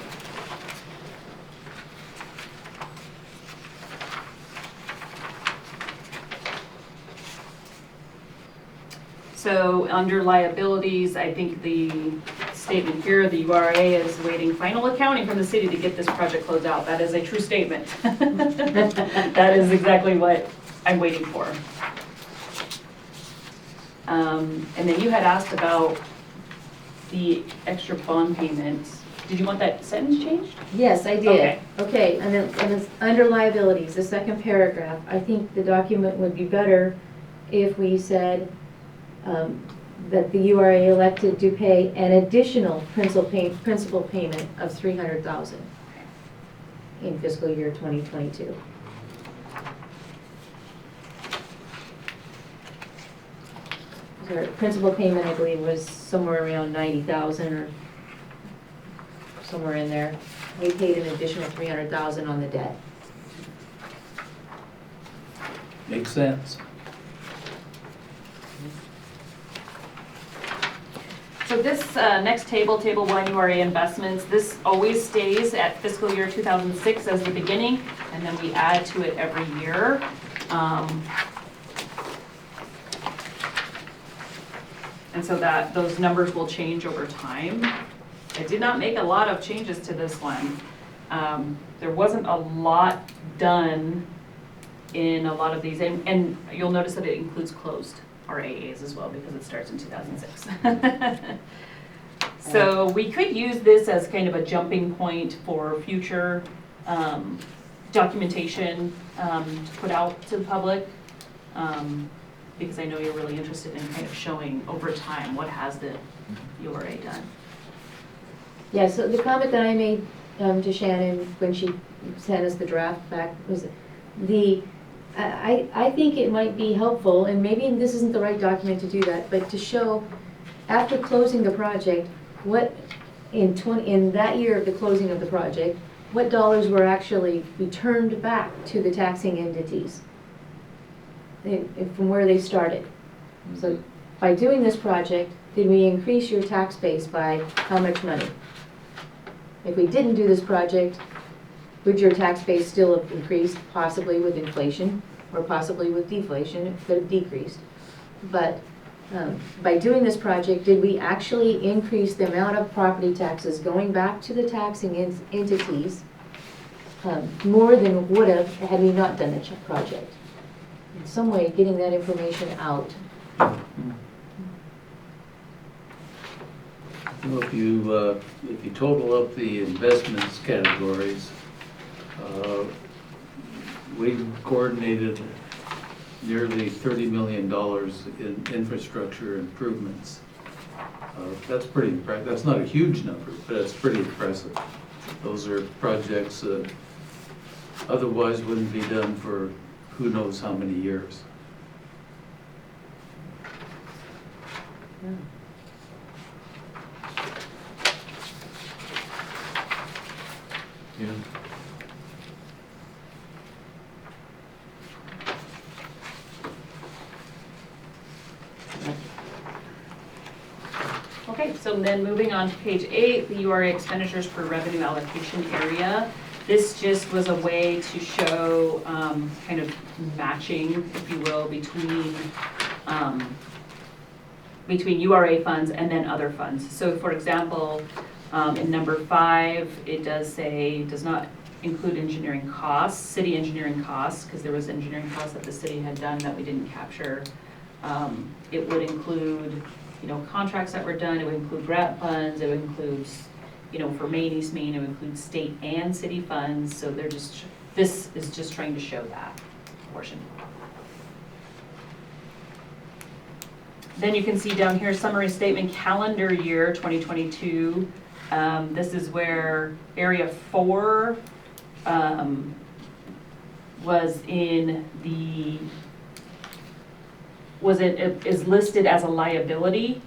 So under liabilities, I think the statement here, the URA is awaiting final accounting from the city to get this project closed out. That is a true statement. That is exactly what I'm waiting for. And then you had asked about the extra bond payments. Did you want that sentence changed? Yes, I did. Okay. Okay, and then under liabilities, the second paragraph, I think the document would be better if we said that the URA elected to pay an additional principal payment of $300,000 in fiscal year 2022. Our principal payment, I believe, was somewhere around $90,000 or somewhere in there. We paid an additional $300,000 on the debt. Makes sense. So this next table, Table 1, URA investments, this always stays at fiscal year 2006 as the beginning, and then we add to it every year. And so that those numbers will change over time. I did not make a lot of changes to this one. There wasn't a lot done in a lot of these, and you'll notice that it includes closed RAAs as well because it starts in 2006. So we could use this as kind of a jumping point for future documentation to put out to the public. Because I know you're really interested in kind of showing over time what has the URA done. Yeah, so the comment that I made to Shannon when she sent us the draft back was I think it might be helpful, and maybe this isn't the right document to do that, but to show after closing the project, what in that year of the closing of the project, what dollars were actually returned back to the taxing entities from where they started. So by doing this project, did we increase your tax base by how much money? If we didn't do this project, would your tax base still have increased, possibly with inflation, or possibly with deflation? It could have decreased. But by doing this project, did we actually increase the amount of property taxes going back to the taxing entities more than would have had we not done the project? In some way, getting that information out. Well, if you total up the investments categories, we coordinated nearly $30 million in infrastructure improvements. That's pretty impressive. That's not a huge number, but it's pretty impressive. Those are projects that otherwise wouldn't be done for who knows how many years. Yeah. Okay, so then moving on to page 8, the URA expenditures per revenue allocation area. This just was a way to show kind of matching, if you will, between URA funds and then other funds. So for example, In number 5, it does say, does not include engineering costs, city engineering costs, because there was engineering costs that the city had done that we didn't capture. It would include, contracts that were done, it would include grant funds, it would include, for Maine, East Maine, it would include state and city funds, so this is just trying to show that portion. Then you can see down here, summary statement, calendar year 2022. This is where area 4 is listed as a liability.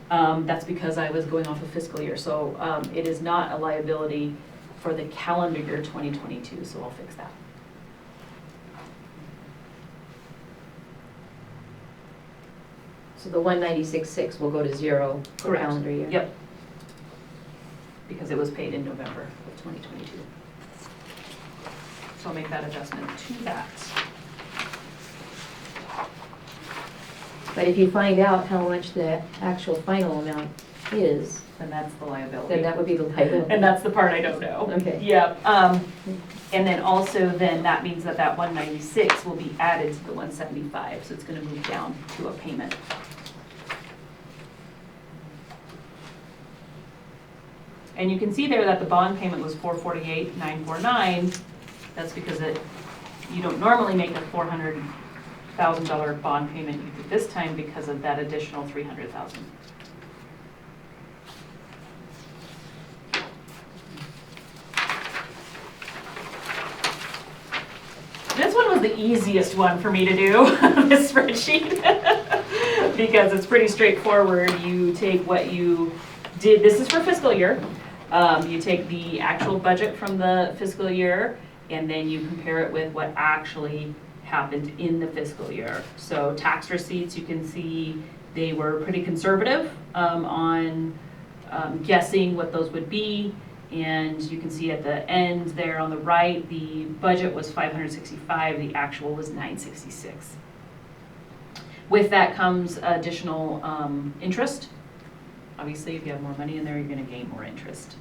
That's because I was going off of fiscal year. So it is not a liability for the calendar year 2022, so I'll fix that. So the 196.6 will go to 0 for Correct. calendar year? Yep. Because it was paid in November of 2022. So I'll make that adjustment to that. But if you find out how much the actual final amount is, Then that's the liability. then that would be the liability. And that's the part I don't know. Okay. Yep. And then also then that means that 196 will be added to the 175, so it's gonna move down to a payment. And you can see there that the bond payment was $448,949. That's because you don't normally make a $400,000 bond payment. You did this time because of that additional $300,000. This one was the easiest one for me to do, this spreadsheet, because it's pretty straightforward. You take what you did, this is for fiscal year. You take the actual budget from the fiscal year, and then you compare it with what actually happened in the fiscal year. So tax receipts, you can see they were pretty conservative on guessing what those would be. And you can see at the end there on the right, the budget was 565, the actual was 966. With that comes additional interest. Obviously, if you have more money in there, you're going to gain more interest.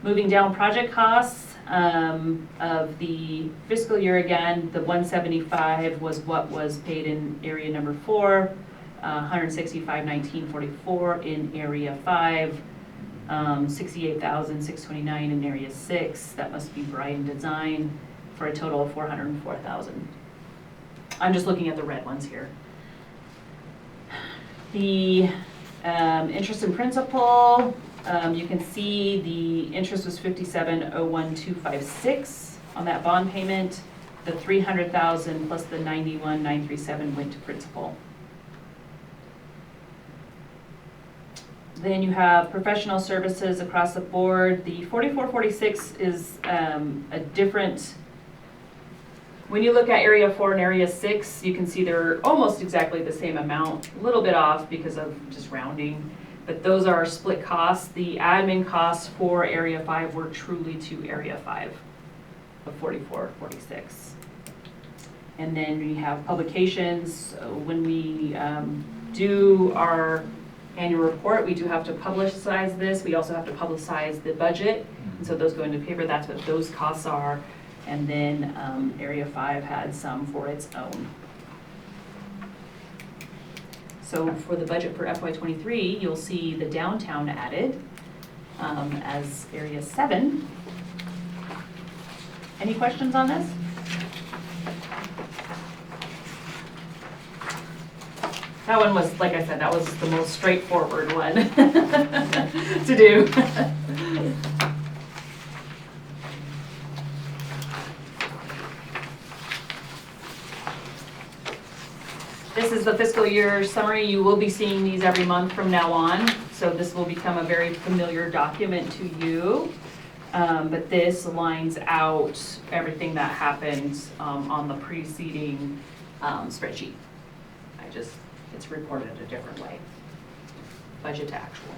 Moving down, project costs of the fiscal year again, the 175 was what was paid in area number 4, 165,1944 in area 5. 68,629 in area 6. That must be Brighton Design for a total of 404,000. I'm just looking at the red ones here. The interest and principal, you can see the interest was 57,01256 on that bond payment. The 300,000 plus the 91,937 went to principal. Then you have professional services across the board. The 4446 is a different, when you look at area 4 and area 6, you can see they're almost exactly the same amount, a little bit off because of just rounding, but those are split costs. The admin costs for area 5 were truly to area 5 of 4446. And then we have publications. When we do our annual report, we do have to publicize this. We also have to publicize the budget. And so those go into paper. That's what those costs are. And then Area 5 had some for its own. So for the budget for FY23, you'll see the downtown added as Area 7. Any questions on this? That one was, like I said, that was the most straightforward one to do. This is the fiscal year summary. You will be seeing these every month from now on, so this will become a very familiar document to you. But this lines out everything that happened on the preceding spreadsheet. It's reported a different way. Budget to actual.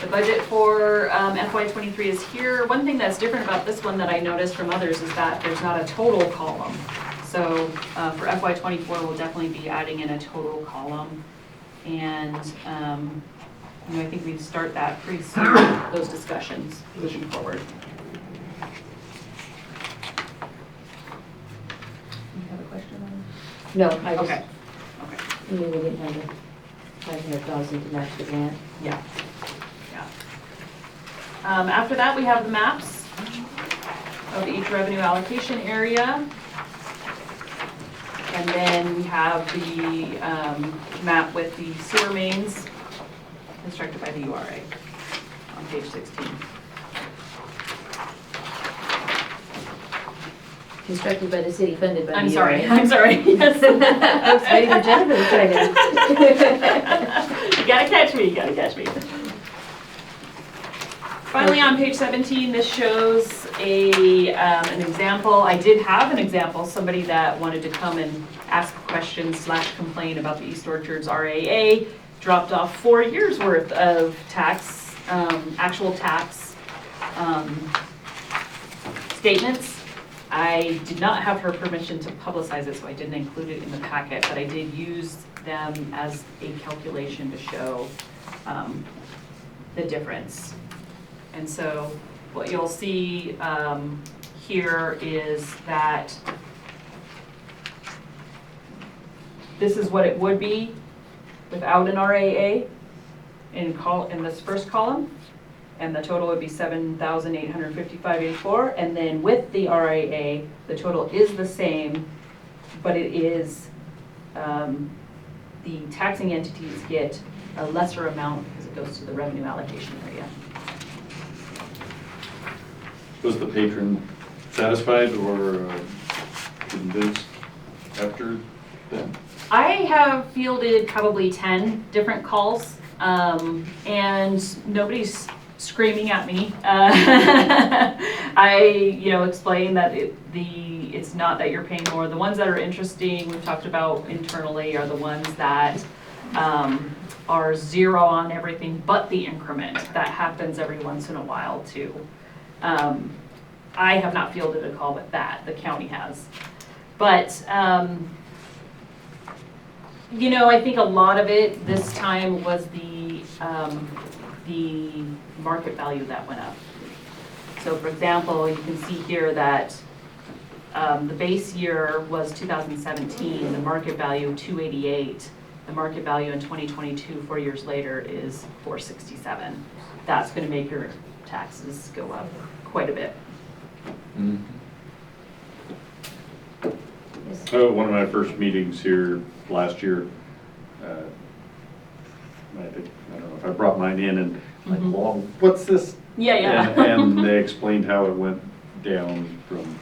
The budget for FY23 is here. One thing that's different about this one that I noticed from others is that there's not a total column. So for FY '24, we'll definitely be adding in a total column. And, I think we start that pretty soon, those discussions moving forward. You have a question on No, I just, Okay. Okay. we didn't have the 500,000 to match the grant. Yeah. Yeah. After that, we have the maps of each revenue allocation area. And then we have the map with the sewer mains constructed by the URA on page 16. Constructed by the city, funded by the I'm sorry, URA. I'm sorry, yes. I was waiting for Jennifer to try to. You gotta catch me, you gotta catch me. Finally, on page 17, this shows an example. I did have an example, somebody that wanted to come and ask questions / complain about the East Orchards RAA, dropped off 4 years worth of tax, actual tax statements. I did not have her permission to publicize it, so I didn't include it in the packet, but I did use them as a calculation to show the difference. And so what you'll see here is that this is what it would be without an RAA in this first column, and the total would be $7,855.84. And then with the RAA, the total is the same, but it is the taxing entities get a lesser amount because it goes to the revenue allocation area. Was the patron satisfied or convinced after that? I have fielded probably 10 different calls, and nobody's screaming at me. I, explain that it's not that you're paying more. The ones that are interesting, we've talked about internally, are the ones that are zero on everything but the increment. That happens every once in a while too. I have not fielded a call with that, the county has. But, I think a lot of it this time was the market value that went up. So for example, you can see here that the base year was 2017, the market value 288. The market value in 2022, 4 years later, is 467. That's going to make your taxes go up quite a bit. Mm-hmm. Oh, one of my first meetings here last year, I don't know if I brought mine in and like, well, what's this? Yeah. And they explained how it went down from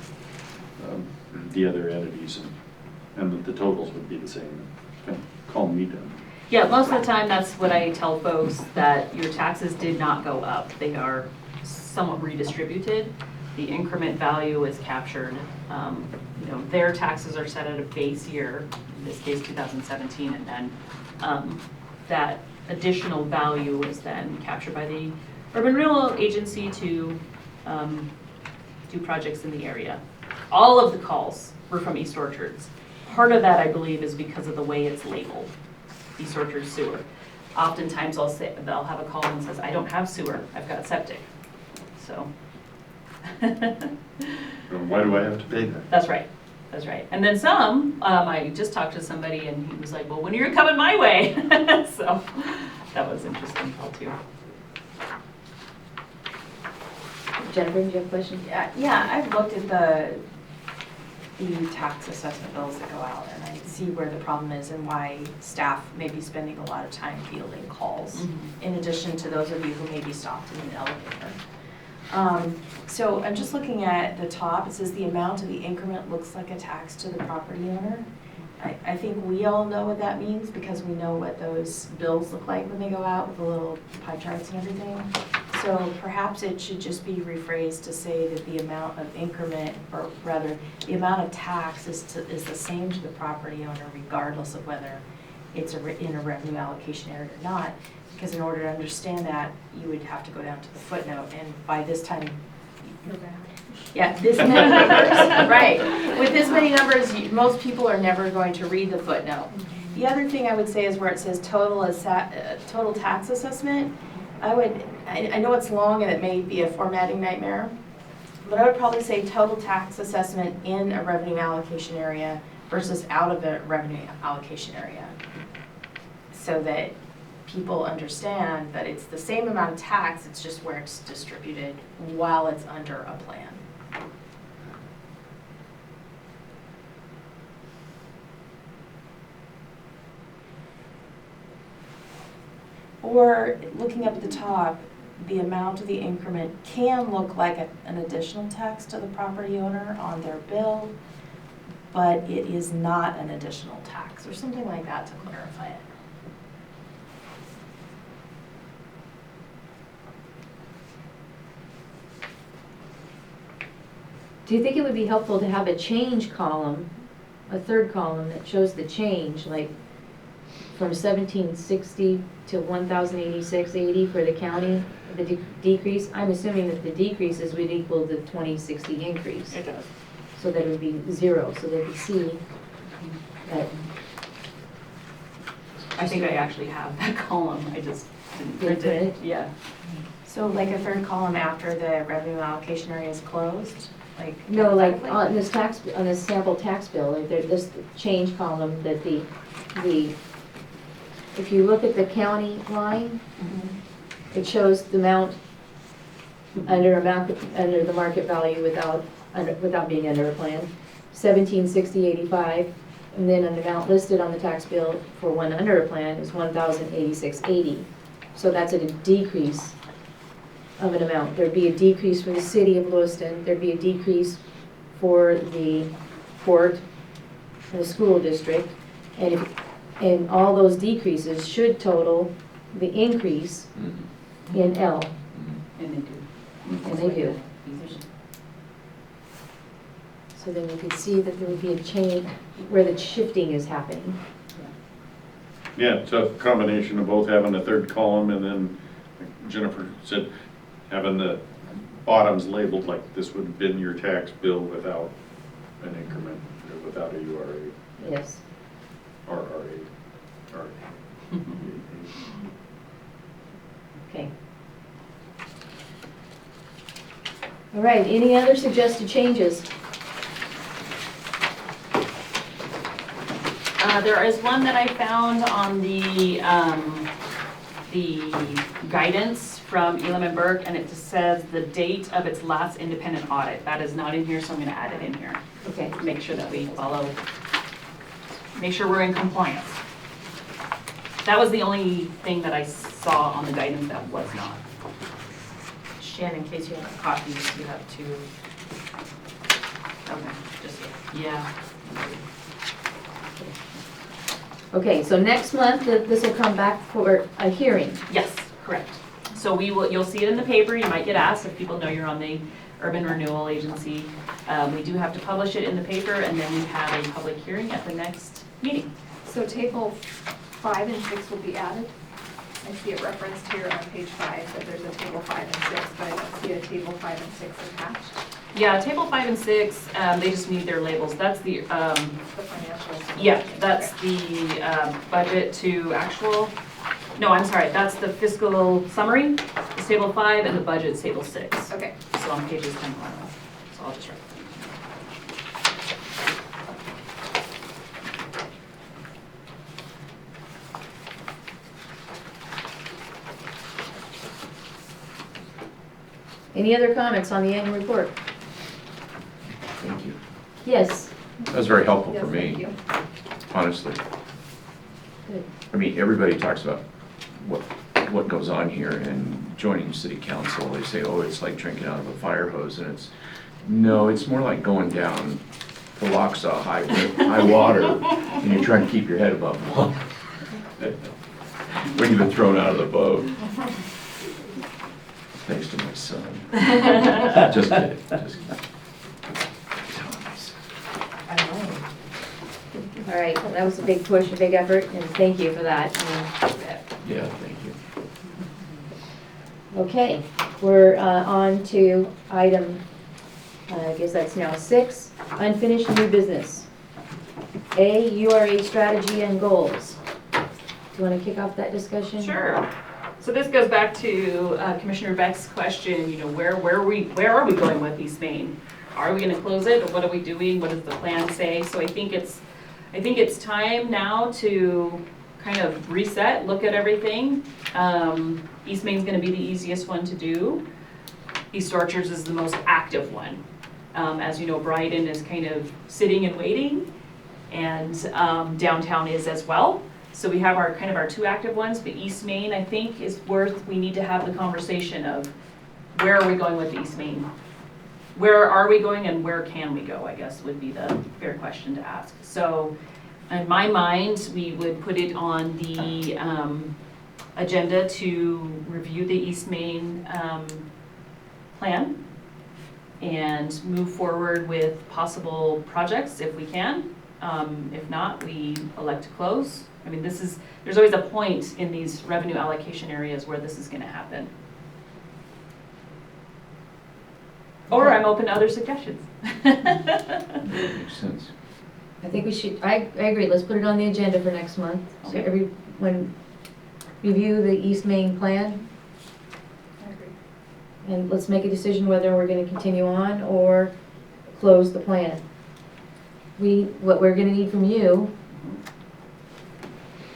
the other entities and that the totals would be the same. Kind of calmed me down. Yeah, most of the time that's what I tell folks, that your taxes did not go up. They are somewhat redistributed. The increment value is captured. Their taxes are set at a base year, in this case 2017, and then that additional value is then captured by the Urban Renewal Agency to do projects in the area. All of the calls were from East Orchards. Part of that, I believe, is because of the way it's labeled, East Orchards sewer. Oftentimes they'll have a call and says, I don't have sewer, I've got septic. So. Why do I have to pay that? That's right. And then some, I just talked to somebody and he was like, well, when are you coming my way? So that was an interesting call too. Jennifer, do you have a question? Yeah, I've looked at the tax assessment bills that go out, and I see where the problem is and why staff may be spending a lot of time fielding calls, in addition to those of you who may be stopped in an elevator. So I'm just looking at the top. It says the amount of the increment looks like a tax to the property owner. I think we all know what that means because we know what those bills look like when they go out with the little pie charts and everything. So perhaps it should just be rephrased to say that the amount of increment, or rather the amount of tax is the same to the property owner regardless of whether it's in a revenue allocation area or not. Because in order to understand that, you would have to go down to the footnote, and by this time, Yeah, this many numbers, right. With this many numbers, most people are never going to read the footnote. The other thing I would say is where it says total tax assessment, I know it's long and it may be a formatting nightmare, but I would probably say total tax assessment in a revenue allocation area versus out of a revenue allocation area. So that people understand that it's the same amount of tax, it's just where it's distributed while it's under a plan. Or looking up at the top, the amount of the increment can look like an additional tax to the property owner on their bill, but it is not an additional tax, or something like that to clarify it. Do you think it would be helpful to have a change column, a third column that shows the change, like from 1760 to 1086.80 for the county, the decrease? I'm assuming that the decreases would equal the 2060 increase. It does. So that it would be zero, so they could see that. I think I actually have that column, I just didn't Didn't print it. print Yeah. So like a third column after the revenue allocation area is closed? Like No, like hypothetically? on this sample tax bill, like this change column that the, if you look at the county line, it shows the amount under the market value without being under a plan, 1760.85, and then an amount listed on the tax bill for one under a plan is 1086.80. So that's a decrease of an amount. There'd be a decrease for the city of Lewiston, there'd be a decrease for the port, and the school district, and all those decreases should total the increase in L, And they do. and they do. So then you could see that there would be a change where the shifting is happening. Yeah, it's a combination of both having a third column and then, like Jennifer said, having the bottoms labeled like this would have been your tax bill without an increment, or without a URA, Yes. RRA. Okay. All right, any other suggested changes? There is one that I found on the guidance from Elam and Burke, and it just says the date of its last independent audit. That is not in here, so I'm gonna add it in here. Okay. Make sure that we follow, make sure we're in compliance. That was the only thing that I saw on the guidance that was not. Shannon, in case you have copies, you have two. Okay, just, yeah. Okay, so next month, this will come back for a hearing. Yes, correct. So you'll see it in the paper, you might get asked if people know you're on the Urban Renewal Agency. We do have to publish it in the paper, and then we have a public hearing at the next meeting. So table 5 and 6 will be added? I see it referenced here on page 5 that there's a table 5 and 6, but I don't see a table 5 and 6 attached. Yeah, table 5 and 6, they just need their labels. That's the, The financials. yeah, that's the budget to actual. No, I'm sorry, that's the fiscal summary, it's table 5, and the budget's table 6. Okay. So on pages 10 and 11. So I'll just write. Any other comments on the annual report? Thank you. Yes. That was very helpful Yes, for thank me, you. honestly. Good. I mean, everybody talks about what goes on here, and joining city council, they say, oh, it's like drinking out of a fire hose, and no, it's more like going down the Locksaw high water, and you're trying to keep your head above water. When you've been thrown out of the boat. Thanks to my son. Just kidding, just kidding. All right, well, that was a big push, a big effort, and thank you for that. Yeah, thank you. Okay, we're on to item I guess that's now 6, unfinished new business. A, URA strategy and goals. Do you want to kick off that discussion? Sure. So this goes back to Commissioner Beck's question, where are we going with East Main? Are we going to close it, or what are we doing? What does the plan say? So I think it's time now to kind of reset, look at everything. East Main's going to be the easiest one to do. East Orchards is the most active one. As you know, Brighton is kind of sitting and waiting, and downtown is as well. So we have our kind of our 2 active ones, but East Main, I think, we need to have the conversation of where are we going with East Main? Where are we going and where can we go, I guess, would be the fair question to ask. So in my mind, we would put it on the agenda to review the East Main plan and move forward with possible projects if we can. If not, we elect to close. I mean, there's always a point in these revenue allocation areas where this is going to happen. Or I'm open to other suggestions. Makes sense. I think we should, I agree, let's put it on the agenda for next month. So Okay. everyone review the East Main plan, I agree. and let's make a decision whether we're gonna continue on or close the plan. What we're gonna need from you,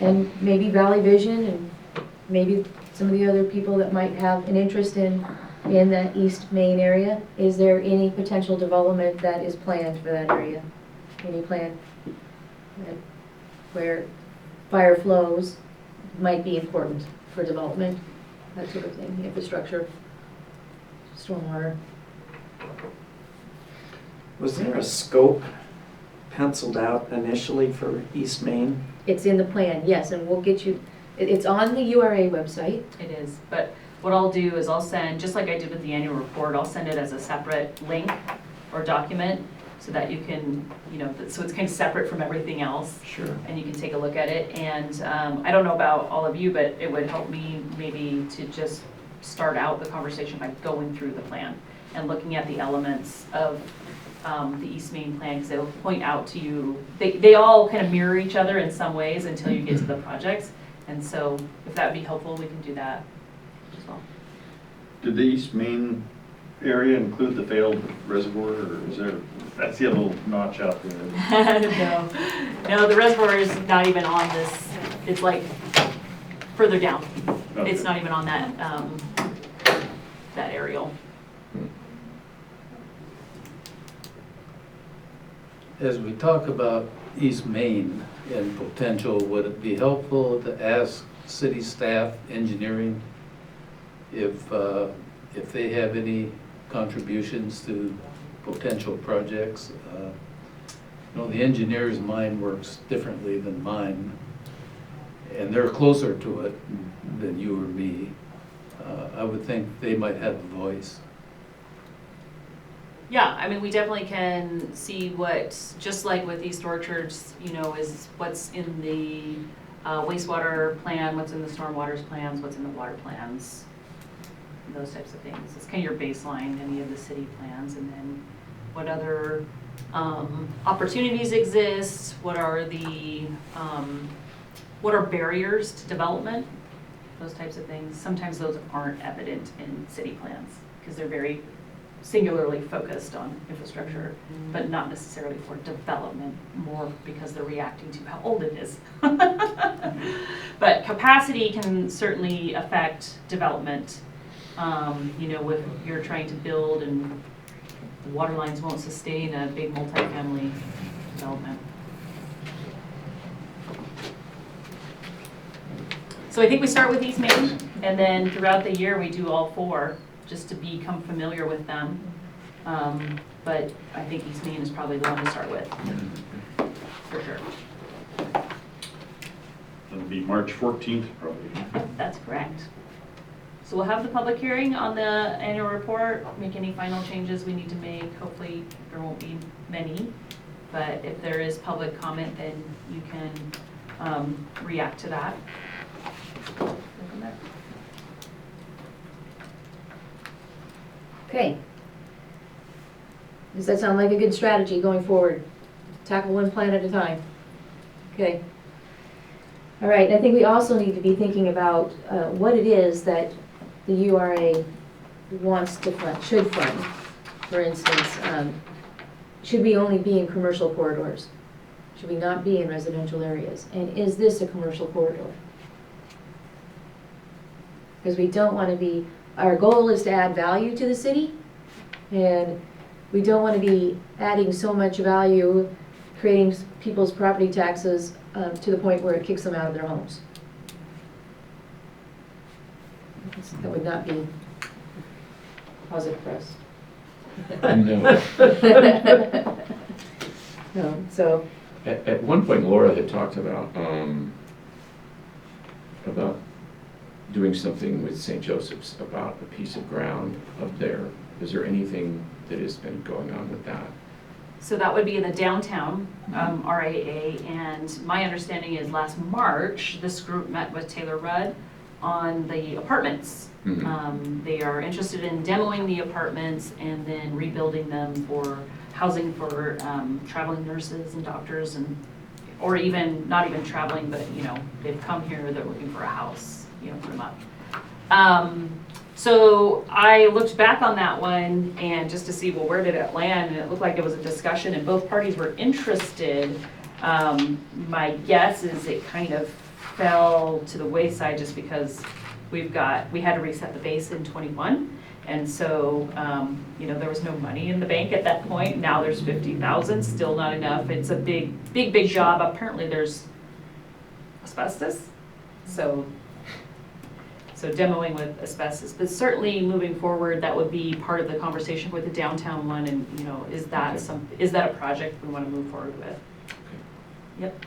and maybe Valley Vision, and maybe some of the other people that might have an interest in that East Main area, is there any potential development that is planned for that area? Any plan where fire flows might be important for development, that sort of thing, infrastructure, stormwater. Was there a scope penciled out initially for East Main? It's in the plan, yes, and we'll get you, it's on the URA website. It is, but what I'll do is I'll send, just like I did with the annual report, I'll send it as a separate link or document so that you can, so it's kind of separate from everything else. Sure. And you can take a look at it. And I don't know about all of you, but it would help me maybe to just start out the conversation by going through the plan and looking at the elements of the East Main plan, because they'll point out to you, they all kind of mirror each other in some ways until you get to the projects. And so if that would be helpful, we can do that as well. Did the East Main area include the failed reservoir, or is there, I see a little notch out there. No, the reservoir is not even on this, it's like further down. Okay. It's not even on that aerial. As we talk about East Main and potential, would it be helpful to ask city staff, engineering, if they have any contributions to potential projects? The engineer's mind works differently than mine, and they're closer to it than you or me. I would think they might have a voice. Yeah, I mean, we definitely can see what, just like with East Orchards, is what's in the wastewater plan, what's in the stormwater plans, what's in the water plans, those types of things. It's kind of your baseline, any of the city plans, and then what other opportunities exist, what are barriers to development, those types of things. Sometimes those aren't evident in city plans because they're very singularly focused on infrastructure, but not necessarily for development, more because they're reacting to how old it is. But capacity can certainly affect development. If you're trying to build and the water lines won't sustain a big multifamily development. So I think we start with East Main, and then throughout the year we do all 4, just to become familiar with them. But I think East Main is probably the one to start with, for sure. That'll be March 14th, probably. That's correct. So we'll have the public hearing on the annual report, make any final changes we need to make. Hopefully there won't be many, but if there is public comment, then you can react to that. Go from there. Okay. Does that sound like a good strategy going forward? Tackle one plan at a time. Okay. All right, I think we also need to be thinking about what it is that the URA wants to fund, should fund. For instance, should we only be in commercial corridors? Should we not be in residential areas? And is this a commercial corridor? Because we don't want to be, our goal is to add value to the city, and we don't want to be adding so much value, creating people's property taxes to the point where it kicks them out of their homes. That would not be positive for us. No. No, so, At one point, Laura had talked about doing something with St. Joseph's about a piece of ground up there. Is there anything that has been going on with that? So that would be in the downtown RAA, and my understanding is last March, this group met with Taylor Rudd on the apartments. They are interested in demoing the apartments and then rebuilding them for housing for traveling nurses and doctors, and or even not even traveling, but they've come here, they're looking for a house, put them up. So I looked back on that one and just to see, well, where did it land? And it looked like it was a discussion and both parties were interested. My guess is it kind of fell to the wayside just because we had to reset the base in '21. And so, there was no money in the bank at that point. Now there's 50,000, still not enough. It's a big job. Apparently there's asbestos. So demoing with asbestos, but certainly moving forward, that would be part of the conversation with the downtown one. And is that is that a project we want to move forward with? Okay. Yep.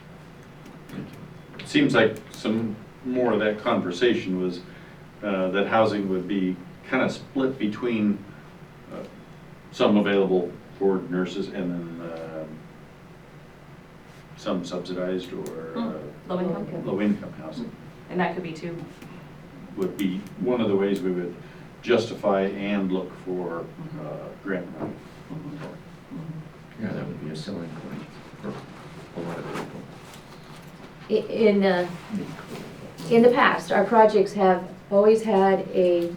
It seems like some more of that conversation was that housing would be kind of split between some available for nurses and then some subsidized or Low income. low income housing. And that could be too. Would be one of the ways we would justify and look for grant money. Yeah, that would be a selling point for a lot of people. In the past, our projects have always had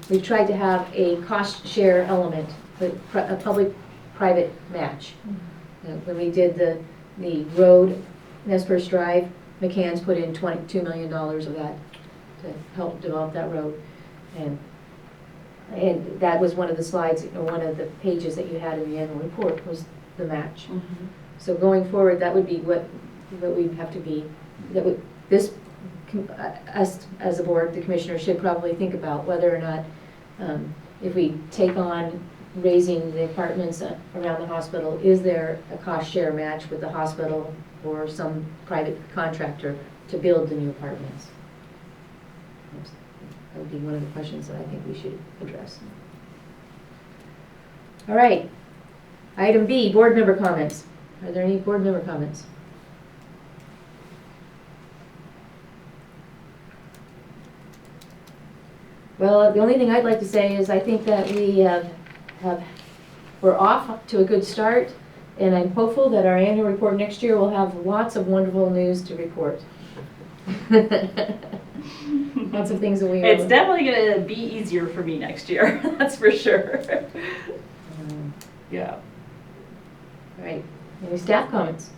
we've tried to have a cost share element, a public-private match. When we did the road, Nez Perce Drive, McCann's put in $22 million of that to help develop that road. And that was one of the slides, one of the pages that you had in the annual report was the match. So going forward, that would be what we'd have to be, us as a board, the commissioners should probably think about whether or not, if we take on raising the apartments around the hospital, is there a cost share match with the hospital or some private contractor to build the new apartments? That would be one of the questions that I think we should address. All right. Item B, board member comments. Are there any board member comments? Well, the only thing I'd like to say is I think that we're off to a good start, and I'm hopeful that our annual report next year will have lots of wonderful news to report. Lots of things that we... It's definitely going to be easier for me next year, that's for sure. Yeah. All right. Any staff comments?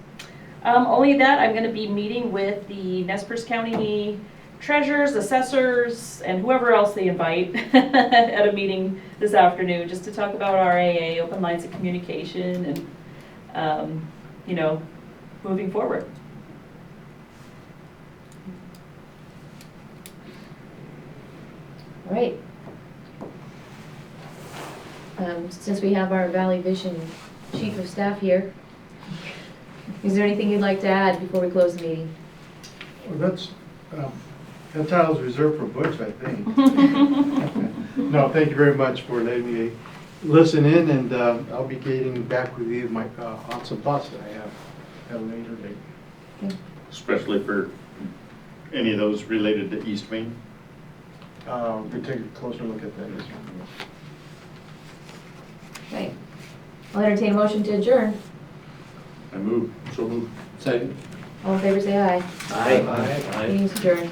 Only that I'm going to be meeting with the Nez Perce County treasurers, assessors, and whoever else they invite at a meeting this afternoon just to talk about RAA, open lines of communication, and, moving forward. All right. Since we have our Valley Vision Chief of Staff here, is there anything you'd like to add before we close the meeting? Well, that title's reserved for Butch, I think. No, thank you very much for letting me listen in, and I'll be getting back with you on some thoughts that I have at a later date. Okay. Especially for any of those related to East Main. We'll take a closer look at that. Okay. I'll entertain a motion to adjourn. I move, so move. Second. All in favor, say aye. Aye. Meeting's adjourned.